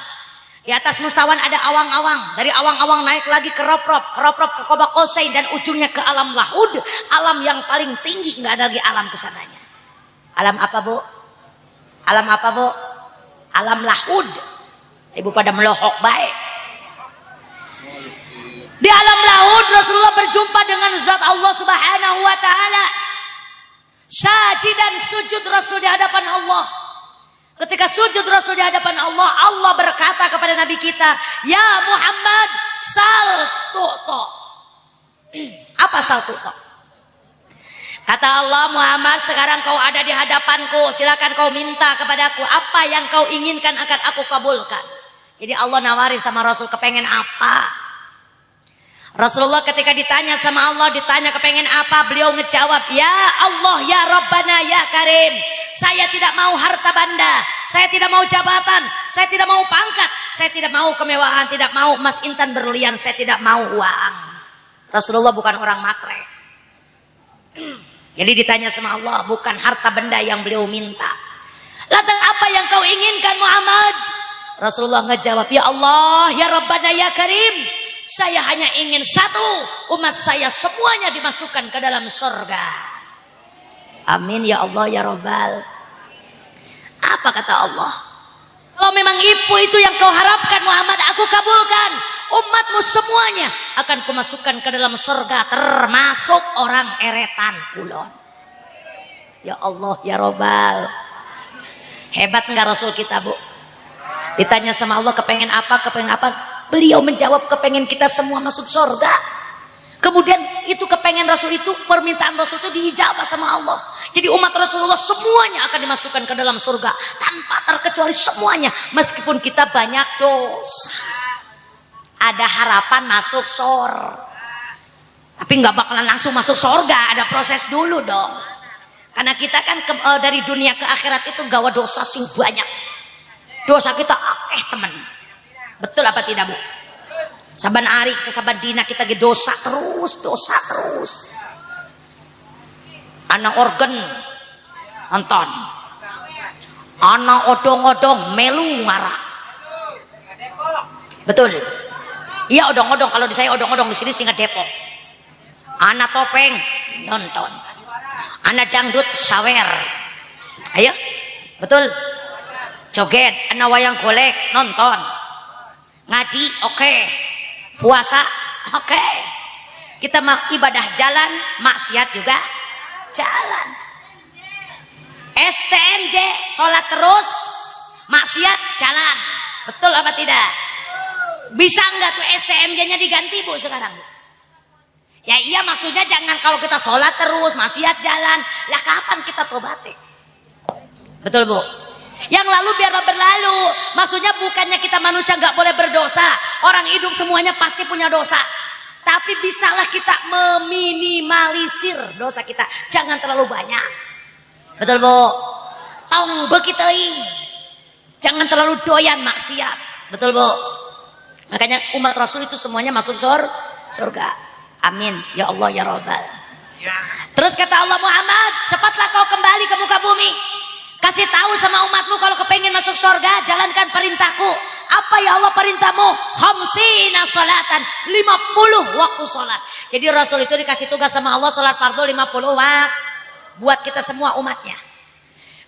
Di atas Mustawan ada awang-awang. Dari awang-awang naik lagi ke Rob-Rob ke Qoba Qosain, dan ujungnya ke alam Lahud, alam yang paling tinggi, nggak ada lagi alam kesananya. Alam apa bu? Alam apa bu? Alam lahud. Ibu pada melohok baik. Di alam lahud Rasulullah berjumpa dengan zat Allah Subhanahu wa taala. Sajidan sujud Rasul di hadapan Allah. Ketika sujud Rasul di hadapan Allah, Allah berkata kepada Nabi kita, "Ya Muhammad, sal tu'ta." Apa sal tu'ta? Kata Allah, "Muhammad, sekarang kau ada di hadapanku, silakan kau minta kepadaku apa yang kau inginkan akan aku kabulkan." Jadi Allah nawari sama Rasul, kepengen apa? Rasulullah ketika ditanya sama Allah, ditanya kepengen apa, beliau ngejawab, "Ya Allah, ya Rabbana, ya Karim, saya tidak mau harta benda, saya tidak mau jabatan, saya tidak mau pangkat, saya tidak mau kemewahan, tidak mau emas intan berlian, saya tidak mau uang." Rasulullah bukan orang matre. Jadi ditanya sama Allah, bukan harta benda yang beliau minta. "Lantas apa yang kau inginkan Muhammad?" Rasulullah ngejawab, "Ya Allah, ya Rabbana, ya Karim, saya hanya ingin satu, umat saya semuanya dimasukkan ke dalam surga." Amin ya Allah ya Rabbal. Apa kata Allah? Kalau memang itu yang kau harapkan Muhammad, aku kabulkan. Umatmu semuanya akan kumasukkan ke dalam surga, termasuk orang eretan kulon. Ya Allah ya Rabbal. Hebat enggak Rasul kita bu? Ditanya sama Allah kepengen apa, kepengen apa, beliau menjawab kepengen kita semua masuk surga. Kemudian itu kepengen Rasul itu, permintaan Rasul itu diijabah sama Allah. Jadi umat Rasulullah semuanya akan dimasukkan ke dalam surga tanpa terkecuali semuanya, meskipun kita banyak dosa. Ada harapan masuk surga, tapi nggak bakalan langsung masuk surga, ada proses dulu dong. Karena kita kan dari dunia ke akhirat itu gawa dosa sing banyak. Dosa kita teman. Betul apa tidak bu? Saban hari kita saban dina kita dosa terus. Anak organ nonton, anak odong-odong melu ngarak. Betul. Iya odong-odong, kalau di saya odong-odong, di sini singa Depok. Anak topeng nonton, anak dangdut sawer. Ayo, betul. Joget, anak wayang golek nonton. Ngaji oke. Puasa oke. Kita ibadah jalan, maksiat juga jalan. STMJ sholat terus, maksiat jalan. Betul apa tidak? Bisa nggak tuh STMJ-nya diganti bu sekarang? Ya iya, maksudnya jangan kalau kita sholat terus, maksiat jalan. Lah kapan kita tobatin? Betul bu? Yang lalu biarlah berlalu. Maksudnya bukannya kita manusia nggak boleh berdosa. Orang hidup semuanya pasti punya dosa. Tapi bisalah kita meminimalisir dosa kita. Jangan terlalu banyak. Betul bu? Tong bekiteuing. Jangan terlalu doyan maksiat. Betul bu? Makanya umat Rasul itu semuanya masuk surga. Amin. Ya Allah ya Rabbal. Terus kata Allah, "Muhammad, cepatlah kau kembali ke muka bumi. Kasih tahu sama umatmu kalau kepengen masuk surga, jalankan perintahku." Apa ya Allah perintahmu? Khamsina sholatan, 50 waktu sholat. Jadi Rasul itu dikasih tugas sama Allah sholat fardu 50 waktu buat kita semua umatnya.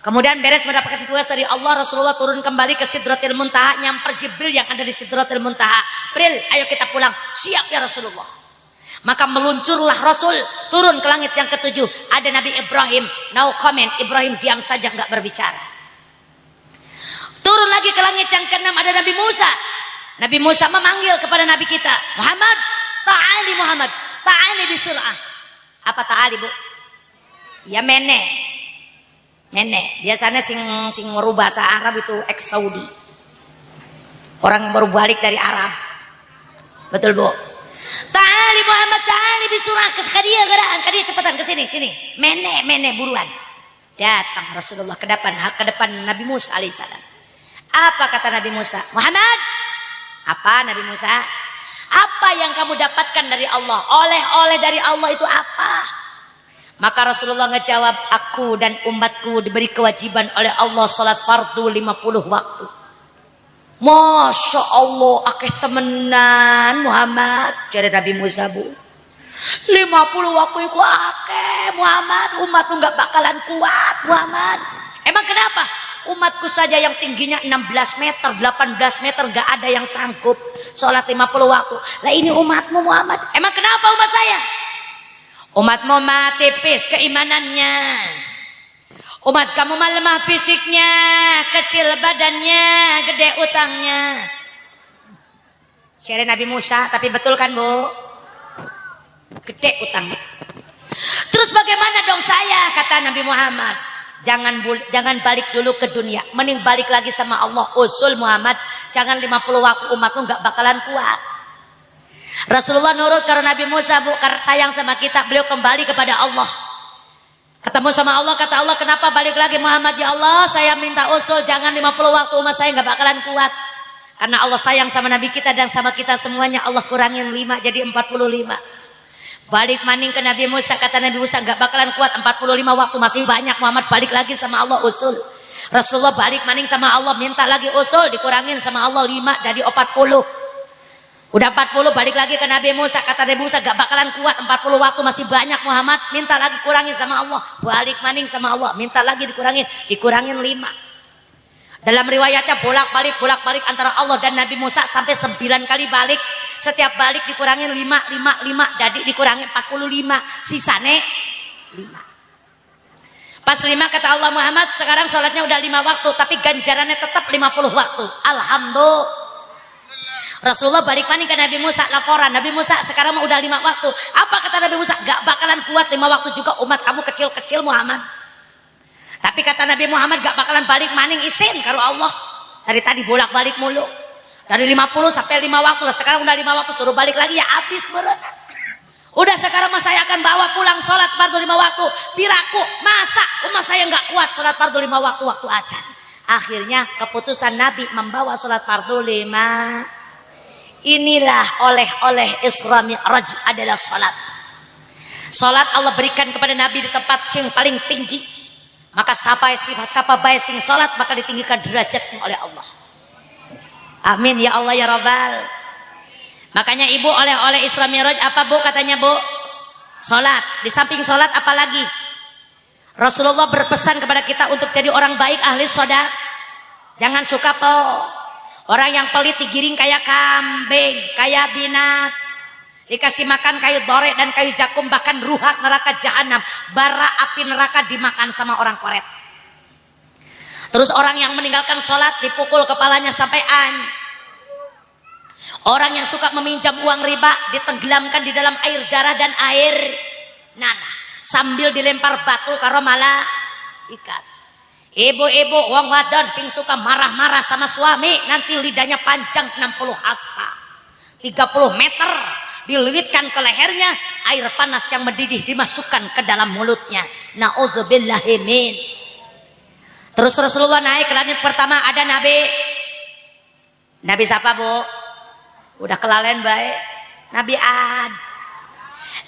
Kemudian beres mendapatkan tugas dari Allah, Rasulullah turun kembali ke Sidratil Muntaha, nyamper Jibril yang ada di Sidratil Muntaha. "Jibril, ayo kita pulang." "Siap ya Rasulullah." Maka meluncurlah Rasul turun ke langit yang ketujuh. Ada Nabi Ibrahim, no comment. Ibrahim diam saja, nggak berbicara. Turun lagi ke langit yang keenam, ada Nabi Musa. Nabi Musa memanggil kepada Nabi kita, "Muhammad, ta'ali Muhammad, ta'ali bisur'ah." Apa ta'ali bu? Ya mene. Biasanya sing merubah bahasa Arab itu ex Saudi. Orang baru balik dari Arab. Betul bu? "Ta'ali Muhammad, ta'ali bisur'ah." Ke dia geraan, ke dia cepatan ke sini. Mene buruan. Datang Rasulullah ke depan Nabi Musa alaihissalam. Apa kata Nabi Musa? "Muhammad." Apa Nabi Musa? "Apa yang kamu dapatkan dari Allah? Oleh-oleh dari Allah itu apa?" Maka Rasulullah ngejawab, "Aku dan umatku diberi kewajiban oleh Allah salat fardu 50 waktu." Masya Allah, akeh temenan Muhammad. Jadi Nabi Musa bu, 50 waktu iku akeh Muhammad, umatku nggak bakalan kuat Muhammad. Emang kenapa? Umatku saja yang tingginya 16 meter 18 meter nggak ada yang sanggup sholat 50 waktu. Lah ini umatmu Muhammad, emang kenapa umat saya? Umatmu mah tipis keimanannya, umat kamu mah lemah fisiknya, kecil badannya, gede utangnya. Syariat Nabi Musa, tapi betul kan Bu? Gede utangnya. Terus bagaimana dong saya, kata Nabi Muhammad, jangan balik dulu ke dunia, mending balik lagi sama Allah. Usul Muhammad, jangan 50 waktu, umatmu nggak bakalan kuat. Rasulullah nurut karena Nabi Musa Bu, karena tayang sama kita, beliau kembali kepada Allah, ketemu sama Allah. Kata Allah, kenapa balik lagi Muhammad? Ya Allah, saya minta usul, jangan 50 waktu, umat saya nggak bakalan kuat. Karena Allah sayang sama Nabi kita dan sama kita semuanya, Allah kurangin 5 jadi 45. Balik maning ke Nabi Musa, kata Nabi Musa nggak bakalan kuat 45 waktu, masih banyak Muhammad, balik lagi sama Allah usul. Rasulullah balik maning sama Allah, minta lagi usul, dikurangin sama Allah 5 jadi 40. Udah 40, balik lagi ke Nabi Musa, kata Nabi Musa nggak bakalan kuat 40 waktu, masih banyak Muhammad, minta lagi kurangin sama Allah. Balik maning sama Allah, minta lagi dikurangin 5. Dalam riwayatnya bolak-balik antara Allah dan Nabi Musa sampai 9 kali balik. Setiap balik dikurangin 5, jadi dikurangin 45, sisane 5. Pas 5 kata Allah, Muhammad sekarang sholatnya udah 5 waktu, tapi ganjarannya tetap 50 waktu. Alhamdulillah. Rasulullah balik maning ke Nabi Musa, laporan, Nabi Musa sekarang mah udah 5 waktu. Apa kata Nabi Musa? Gak bakalan kuat 5 waktu juga, umat kamu kecil-kecil Muhammad. Tapi kata Nabi Muhammad gak bakalan balik maning, isin karo Allah. Dari tadi bolak-balik mulu, dari 50 sampai 5 waktu lah. Sekarang udah 5 waktu, suruh balik lagi ya habis berat. Udah sekarang mas saya akan bawa pulang sholat fardu 5 waktu. Piraku, masa umat saya gak kuat sholat fardu 5 waktu, waktu ajan. Akhirnya keputusan Nabi membawa sholat fardu 5. Inilah oleh Isra Mi'raj adalah sholat. Sholat Allah berikan kepada Nabi di tempat yang paling tinggi. Maka siapa baik sing sholat maka ditinggikan derajatnya oleh Allah. Amin ya Allah ya Rabbal. Makanya ibu oleh Isra Mi'raj apa Bu katanya Bu? Sholat. Di samping sholat apa lagi? Rasulullah berpesan kepada kita untuk jadi orang baik, ahli sholat. Jangan suka orang yang pelit digiring kayak kambing, kayak binat, dikasih makan kayu dorek dan kayu jakum, bahkan ruhak neraka jahanam, bara api neraka dimakan sama orang koret. Terus orang yang meninggalkan sholat dipukul kepalanya sampai an. Orang yang suka meminjam uang riba ditenggelamkan di dalam air darah dan air nanah sambil dilempar batu karo malaikat. Ibu-ibu wong wadon sing suka marah-marah sama suami, nanti lidahnya panjang 60 hasta 30 meter, dililitkan ke lehernya, air panas yang mendidih dimasukkan ke dalam mulutnya. Na'udzubillahimin. Terus Rasulullah naik ke langit pertama, ada Nabi siapa Bu? Udah kelalen baik, Nabi Ad.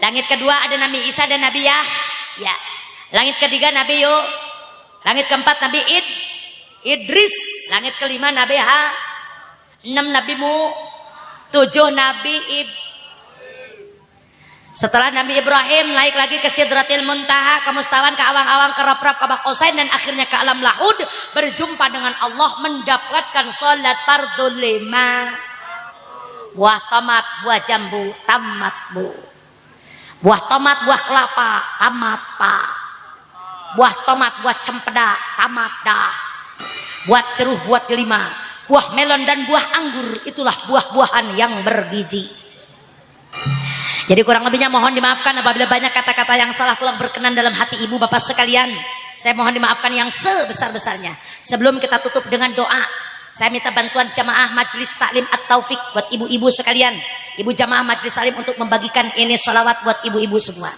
Langit kedua ada Nabi Isa dan Nabi Yahya. Langit ketiga Nabi Yu. Langit keempat Nabi Idris. Langit kelima Nabi 6 Nabi Mu. 7 Nabi Setelah Nabi Ibrahim naik lagi ke Sidratil Muntaha, ke mustawan, ke awang-awang, ke rap-rap, ke Baqausain, dan akhirnya ke alam lahud, berjumpa dengan Allah, mendapatkan sholat fardu 5. Buah tomat, buah jambu, tamat Bu. Buah tomat, buah kelapa, tamat Pak. Buah tomat, buah cempeda, tamat dah. Buat ceruh, buat delima, buah melon dan buah anggur, itulah buah-buahan yang bergizi. Jadi kurang lebihnya mohon dimaafkan apabila banyak kata-kata yang salah kurang berkenan dalam hati ibu bapak sekalian. Saya mohon dimaafkan yang sebesar-besarnya. Sebelum kita tutup dengan doa, saya minta bantuan jamaah Majelis Taklim At-Taufik buat ibu-ibu sekalian. Ibu jamaah Majelis Taklim untuk membagikan ini sholawat buat ibu-ibu semua.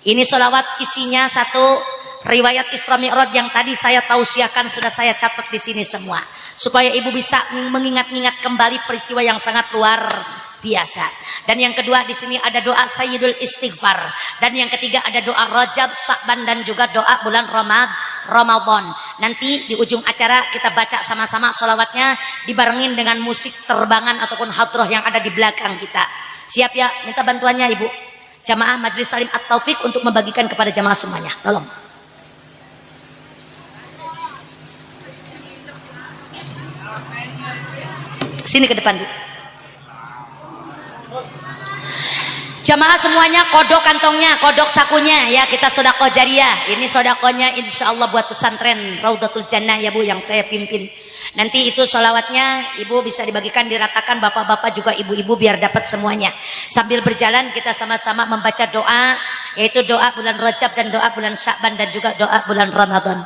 Ini sholawat isinya satu riwayat Isra Mi'raj yang tadi saya tausiahkan, sudah saya catat di sini semua, supaya ibu bisa mengingat-ingat kembali peristiwa yang sangat luar biasa. Dan yang kedua di sini ada doa Sayyidul Istighfar, dan yang ketiga ada doa Rajab, Sya'ban, dan juga doa bulan Ramadan. Nanti di ujung acara kita baca sama-sama sholawatnya dibarengin dengan musik terbangan ataupun hadroh yang ada di belakang kita. Siap ya? Minta bantuannya ibu. Jamaah Majelis Taklim At-Taufik untuk membagikan kepada jamaah semuanya. Tolong. Sini ke depan. Jamaah semuanya kodok kantongnya, kodok sakunya ya, kita sodako jariah. Ini sodakonya insya Allah buat pesantren Raudatul Jannah ya Bu, yang saya pimpin. Nanti itu sholawatnya Ibu bisa dibagikan, diratakan bapak-bapak juga ibu-ibu biar dapat semuanya. Sambil berjalan kita sama-sama membaca doa, yaitu doa bulan Rajab dan doa bulan Sya'ban dan juga doa bulan Ramadan.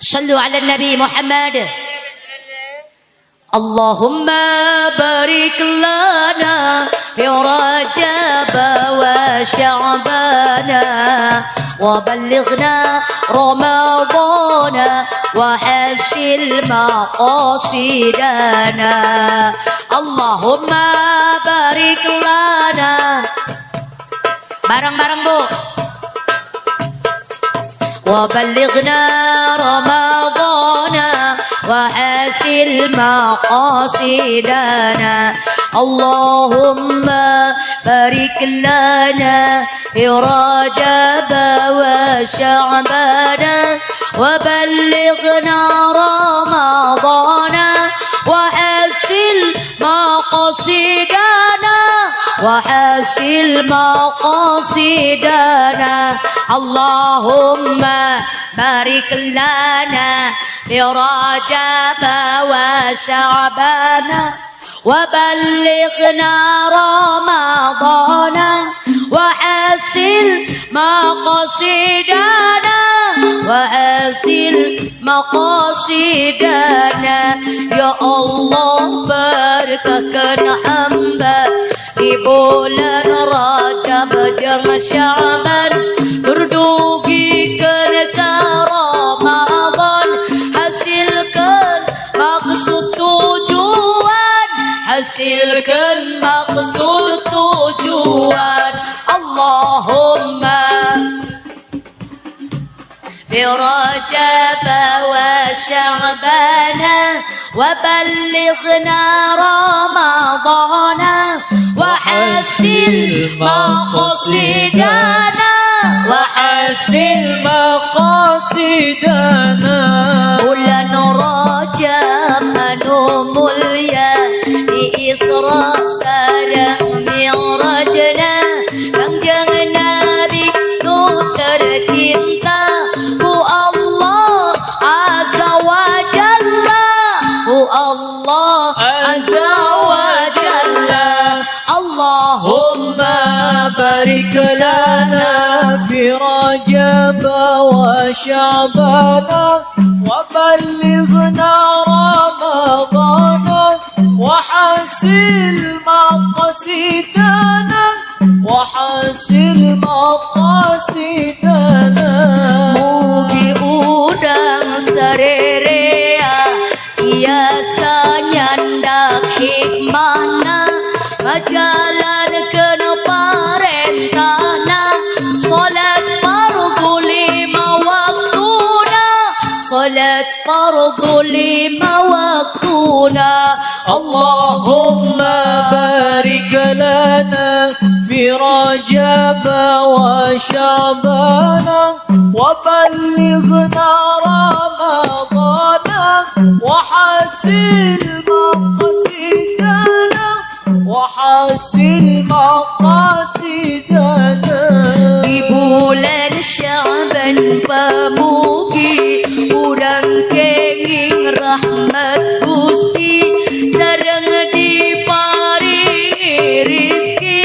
Shallu ala Nabi Muhammad. Allahumma barik lana fi Rajab wa Sya'bana wa ballighna Ramadana wa hasil maqasidana. Allahumma barik lana. Bareng-bareng Bu. Wa ballighna Ramadana wa hasil maqasidana. Allahumma barik lana fi Rajab wa Sya'bana wa ballighna Ramadana wa hasil maqasidana wa hasil maqasidana. Allahumma barik lana fi Rajab wa Sya'bana wa ballighna Ramadana wa hasil maqasidana wa hasil maqasidana. Ya Allah, berkahkan hamba di bulan Rajab dan Sya'ban, berdugikan ke Ramadan, hasilkan maksud tujuan, hasilkan maksud tujuan. Allahumma bi Rajab wa Sya'bana wa ballighna Ramadana wa hasil maqasidana wa hasil maqasidana. Bulan Rajab anu mulya di Isra sareng Mi'rajna, Kangjeng Nabi nu tercinta ku Allah azza wa jalla, ku Allah azza wa jalla. Allahumma barik lana fi Rajab wa Sya'bana wa ballighna Ramadana wa hasil maqasidana wa hasil maqasidana. Mugi udang sarerea biasa nyandak hikmahna, majalankeun parentahna, salat fardhu lima waktuna, salat fardhu lima waktuna. Allahumma barik lana fi Rajab wa Sya'bana wa ballighna Ramadana wa hasil maqasidana wa hasil maqasidana. Di bulan Sya'ban pamugi urang kenging rahmat Gusti, sareng diparingi rizki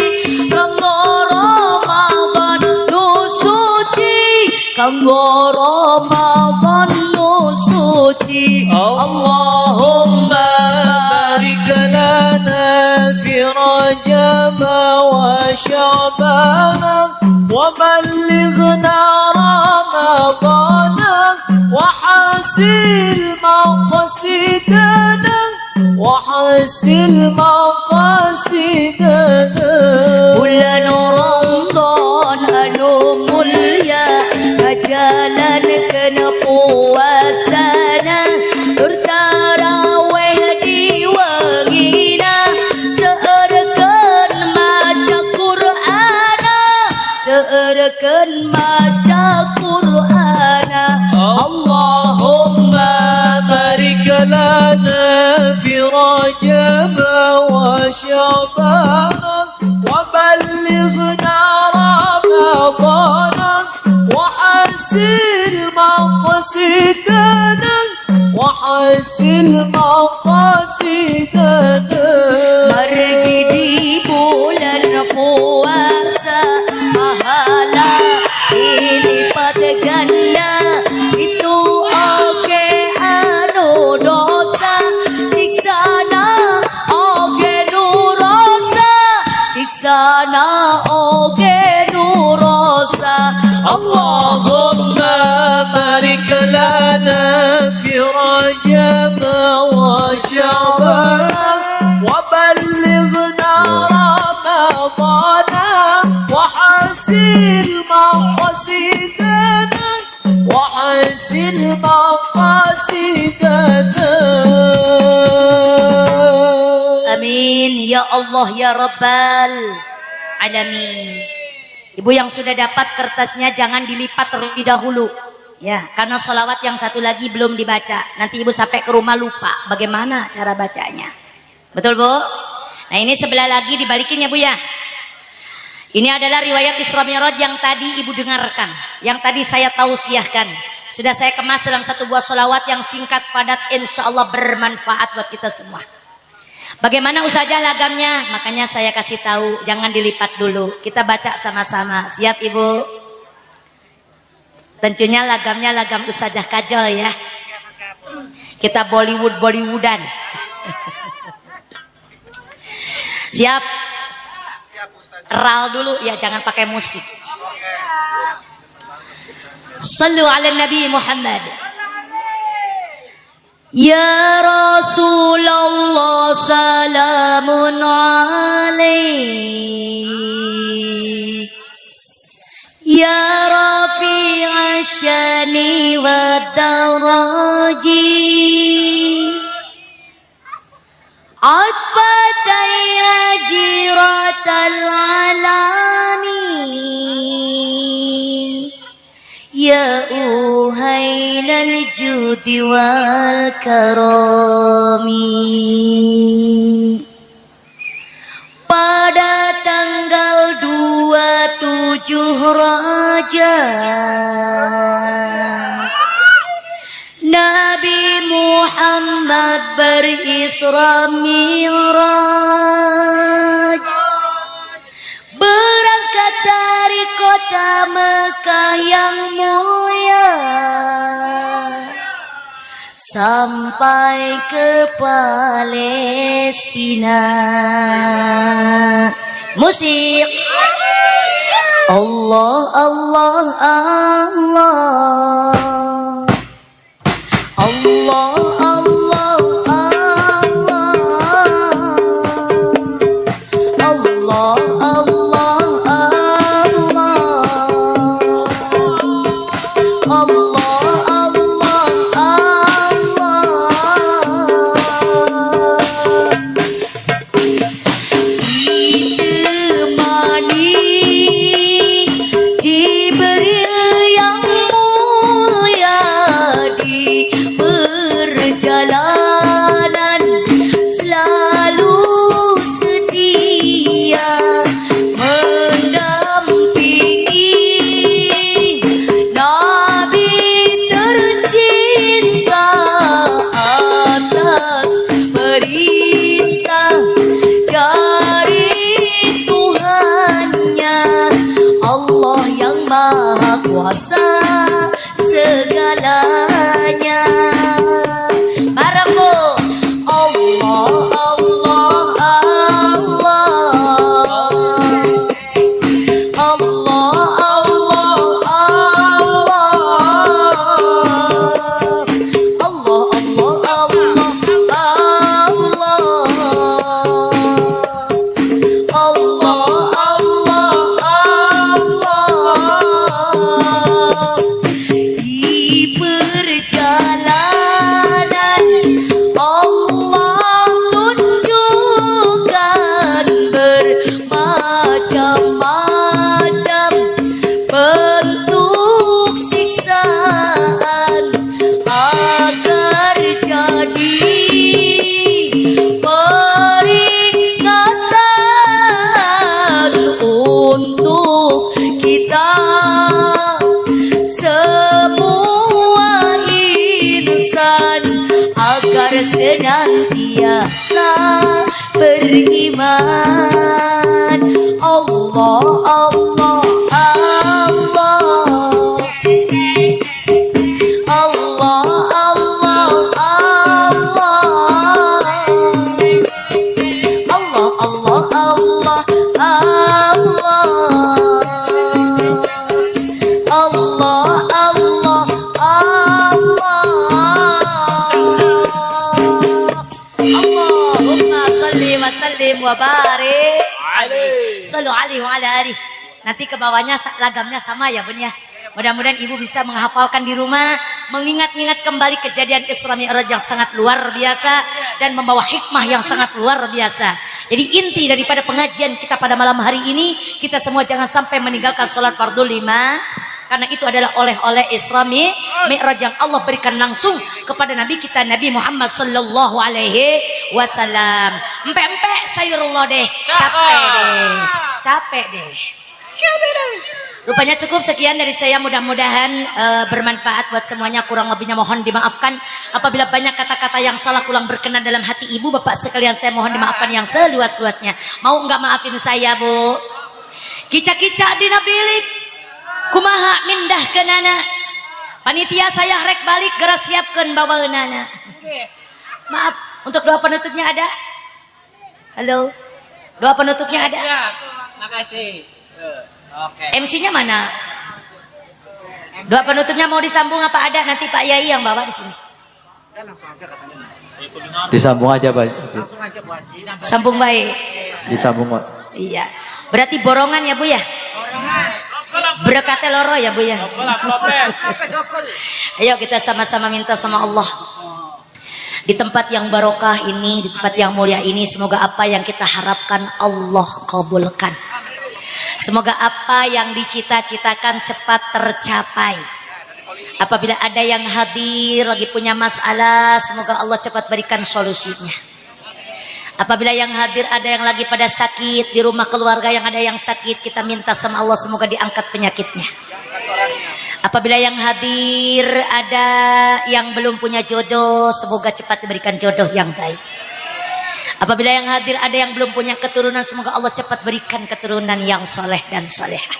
kanggo Ramadan nu suci, kanggo Ramadan nu suci. Allahumma barik lana fi Rajab wa Sya'bana wa ballighna Ramadana wa hasil maqasidana wa hasil maqasidana. Bulan Ramadan anu mulya ngajalankeun puasana, bertarawih di wangina, seurkeun maca Qur'ana, teken maca Qur'an. Allahumma barik lana fi Rajab wa Sya'ban wa ballighna Ramadan wa hasil maqsidana wa hasil maqsidana. Pergi di bulan puasa pahala dilipat ganda, itu oke anu dosa siksana oke nurosa, siksana oke nurosa. Allahumma barik lana fi Rajab wa Sya'ban wa ballighna Ramadan wa hasil maqsidana wa hasil maqsidana. Amin ya Allah ya Rabbal Alamin. Ibu yang sudah dapat kertasnya jangan dilipat terlebih dahulu ya, karena sholawat yang satu lagi belum dibaca. Nanti ibu sampai ke rumah lupa bagaimana cara bacanya. Betul Bu? Nah ini sebelah lagi dibalikin ya Bu ya. Ini adalah riwayat Isra Mi'raj yang tadi ibu dengarkan, yang tadi saya tausiahkan. Sudah saya kemas dalam satu buah sholawat yang singkat padat, insya Allah bermanfaat buat kita semua. Bagaimana Ustazah lagamnya? Makanya saya kasih tahu, jangan dilipat dulu. Kita baca sama-sama. Siap Ibu? Tentunya lagamnya lagam Ustazah Kajol ya. Kita Bollywoodan. Siap? Ral dulu ya, jangan pakai musik. Sallu ala Nabi Muhammad. Ya Rasulullah salamun alaik, ya Rafi'a syani wa daraji, atbataya jiratal alani, ya uhailal judi wal karami. Pada tanggal 27 Rajab Nabi Muhammad berisra mi'raj, berangkat dari kota Mekah yang mulia sampai ke Palestina. Musik Allah Allah Allah Allah Allah Allah Allah Allah, wa barik sallu alaihi wa ala alihi. Nanti ke bawahnya lagamnya sama ya Bun ya. Mudah-mudahan ibu bisa menghafalkan di rumah, mengingat-ingat kembali kejadian Isra Mi'raj yang sangat luar biasa dan membawa hikmah yang sangat luar biasa. Jadi inti daripada pengajian kita pada malam hari ini, kita semua jangan sampai meninggalkan sholat fardu 5, karena itu adalah oleh-oleh Isra Mi'raj yang Allah berikan langsung kepada Nabi kita Nabi Muhammad sallallahu alaihi wasallam. Empek-empek sayurullah deh. Capek deh. Rupanya cukup sekian dari saya, mudah-mudahan bermanfaat buat semuanya. Kurang lebihnya mohon dimaafkan. Apabila banyak kata-kata yang salah kurang berkenan dalam hati ibu bapak sekalian, saya mohon dimaafkan yang seluas-luasnya. Mau nggak maafin saya Bu? Kica-kica dina bilik kumaha mindah ke nana. Panitia saya rek balik gerak siapkan bawa nana. Maaf, untuk doa penutupnya ada? Halo, doa penutupnya ada? Makasih. Oke. MC-nya mana? Doa penutupnya mau disambung apa ada? Nanti Pak Yai yang bawa di sini. Langsung aja katanya. Disambung aja Pak. Langsung aja Bu Haji. Sambung baik. Disambung Pak. Iya. Berarti borongan ya Bu ya? Berkatnya loro ya Bu ya? Ayo kita sama-sama minta sama Allah. Di tempat yang barokah ini, di tempat yang mulia ini, semoga apa yang kita harapkan Allah kabulkan. Semoga apa yang dicita-citakan cepat tercapai. Apabila ada yang hadir lagi punya masalah, semoga Allah cepat berikan solusinya. Apabila yang hadir ada yang lagi pada sakit, di rumah keluarga yang ada yang sakit, kita minta sama Allah semoga diangkat penyakitnya. Apabila yang hadir ada yang belum punya jodoh, semoga cepat diberikan jodoh yang baik. Apabila yang hadir ada yang belum punya keturunan, semoga Allah cepat berikan keturunan yang soleh dan solehah.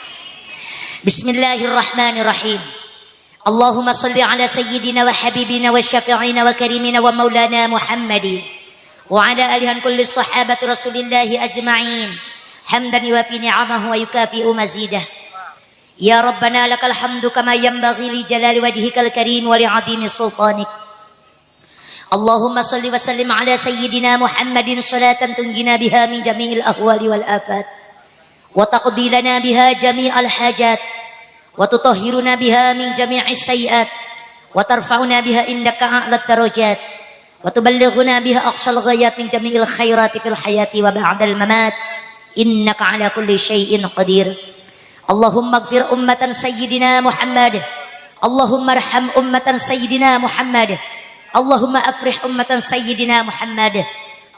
Bismillahirrahmanirrahim. Allahumma salli ala sayyidina wa habibina wa syafi'ina wa karimina wa maulana Muhammadin wa ala alihan kulli sahabati rasulillahi ajma'in hamdan yuwafi ni'amahu wa yukafi'u mazidah. Ya Rabbana lakal hamdu kama yanbaghi li jalali wajhikal karim wa li'azimi sultanik. Allahumma salli wa sallim ala sayyidina Muhammadin salatan tunjina biha min jami'il ahwali wal afat wa taqdi lana biha jami'al hajat wa tutahhiruna biha min jami'is sayyi'at wa tarfa'una biha indaka a'lat darajat wa tuballighuna biha aqsal ghayat min jami'il khairati fil hayati wa ba'dal mamat innaka ala kulli syai'in qadir. Allahumma ighfir ummatan sayyidina Muhammad, Allahumma arham ummatan sayyidina Muhammad, Allahumma afrih ummatan sayyidina Muhammad,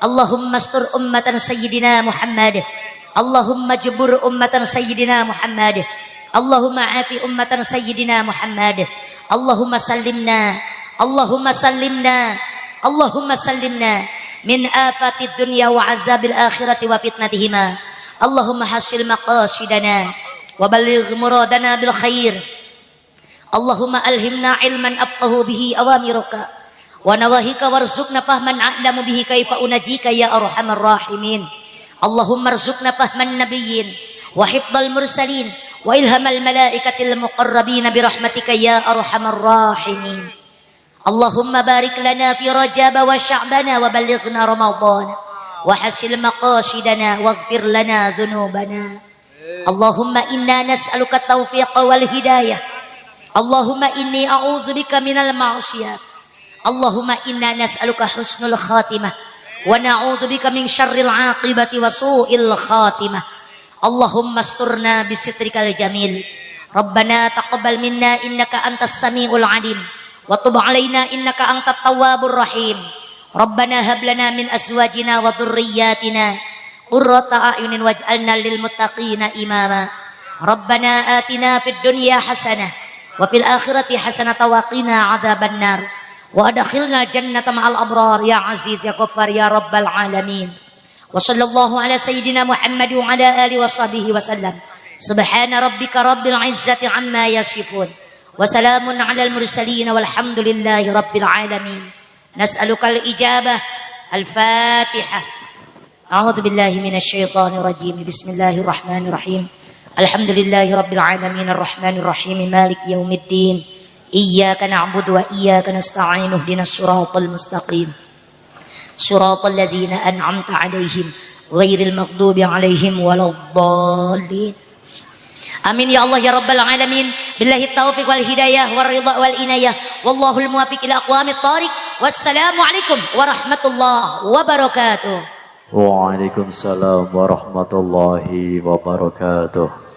Allahumma astur ummatan sayyidina Muhammad, Allahumma jubur ummatan sayyidina Muhammad, Allahumma afi ummatan sayyidina Muhammad, Allahumma sallimna, Allahumma sallimna, Allahumma sallimna min afatid dunya wa azabil akhirati wa fitnatihima. Allahumma hasil maqasidana wa balligh muradana bil khair. Allahumma alhimna ilman afqahu bihi awamiruka wa nawahika warzuqna fahman a'lamu bihi kaifa unajika ya arhamar rahimin. Allahumma arzuqna fahman nabiyyin wa hifdzal mursalin wa ilhamal malaikatil muqarrabin bi rahmatika ya arhamar rahimin. Allahumma barik lana fi Rajab wa Sya'bana wa ballighna Ramadhan wa hasil maqasidana waghfir lana dhunubana. Allahumma inna nas'aluka taufiqa wal hidayah. Allahumma inni a'udzubika minal ma'siyat. Allahumma inna nas'aluka husnul khatimah wa na'udzubika min syarril 'aqibati wa su'il khatimah. Allahumma asturna bisitrikal jamil. Rabbana taqabbal minna innaka antas samiul 'alim wa tub 'alaina innaka antat tawwabur rahim. Rabbana hab lana min azwajina wa dhurriyyatina qurrata a'yunin waj'alna lil muttaqina imama. Rabbana atina fid dunya hasanah wa fil akhirati hasanah wa qina adzaban nar wa adkhilna jannata ma'al abrar ya aziz ya ghaffar ya rabbal alamin. Wa sallallahu ala sayyidina Muhammad wa ala alihi wa sahbihi wa sallam. Subhana rabbika rabbil izzati amma yasifun. Wa salamun ala al-mursalin walhamdulillahi rabbil alamin. Nas'aluka al-ijabah. Al-Fatihah. A'udzu billahi minasy syaithanir rajim. Bismillahirrahmanirrahim. Alhamdulillahi rabbil alamin arrahmanir rahim maliki yaumiddin. Iyyaka na'budu wa iyyaka nasta'in ihdinas siratal mustaqim. Siratal ladzina an'amta 'alaihim ghairil maghdubi 'alaihim waladdallin. Amin ya Allah ya rabbal alamin. Billahi taufiq wal hidayah wal ridha wal inayah. Wallahul muwaffiq ila aqwamit thariq. Wassalamu alaikum warahmatullahi wabarakatuh. Waalaikumsalam warahmatullahi wabarakatuh.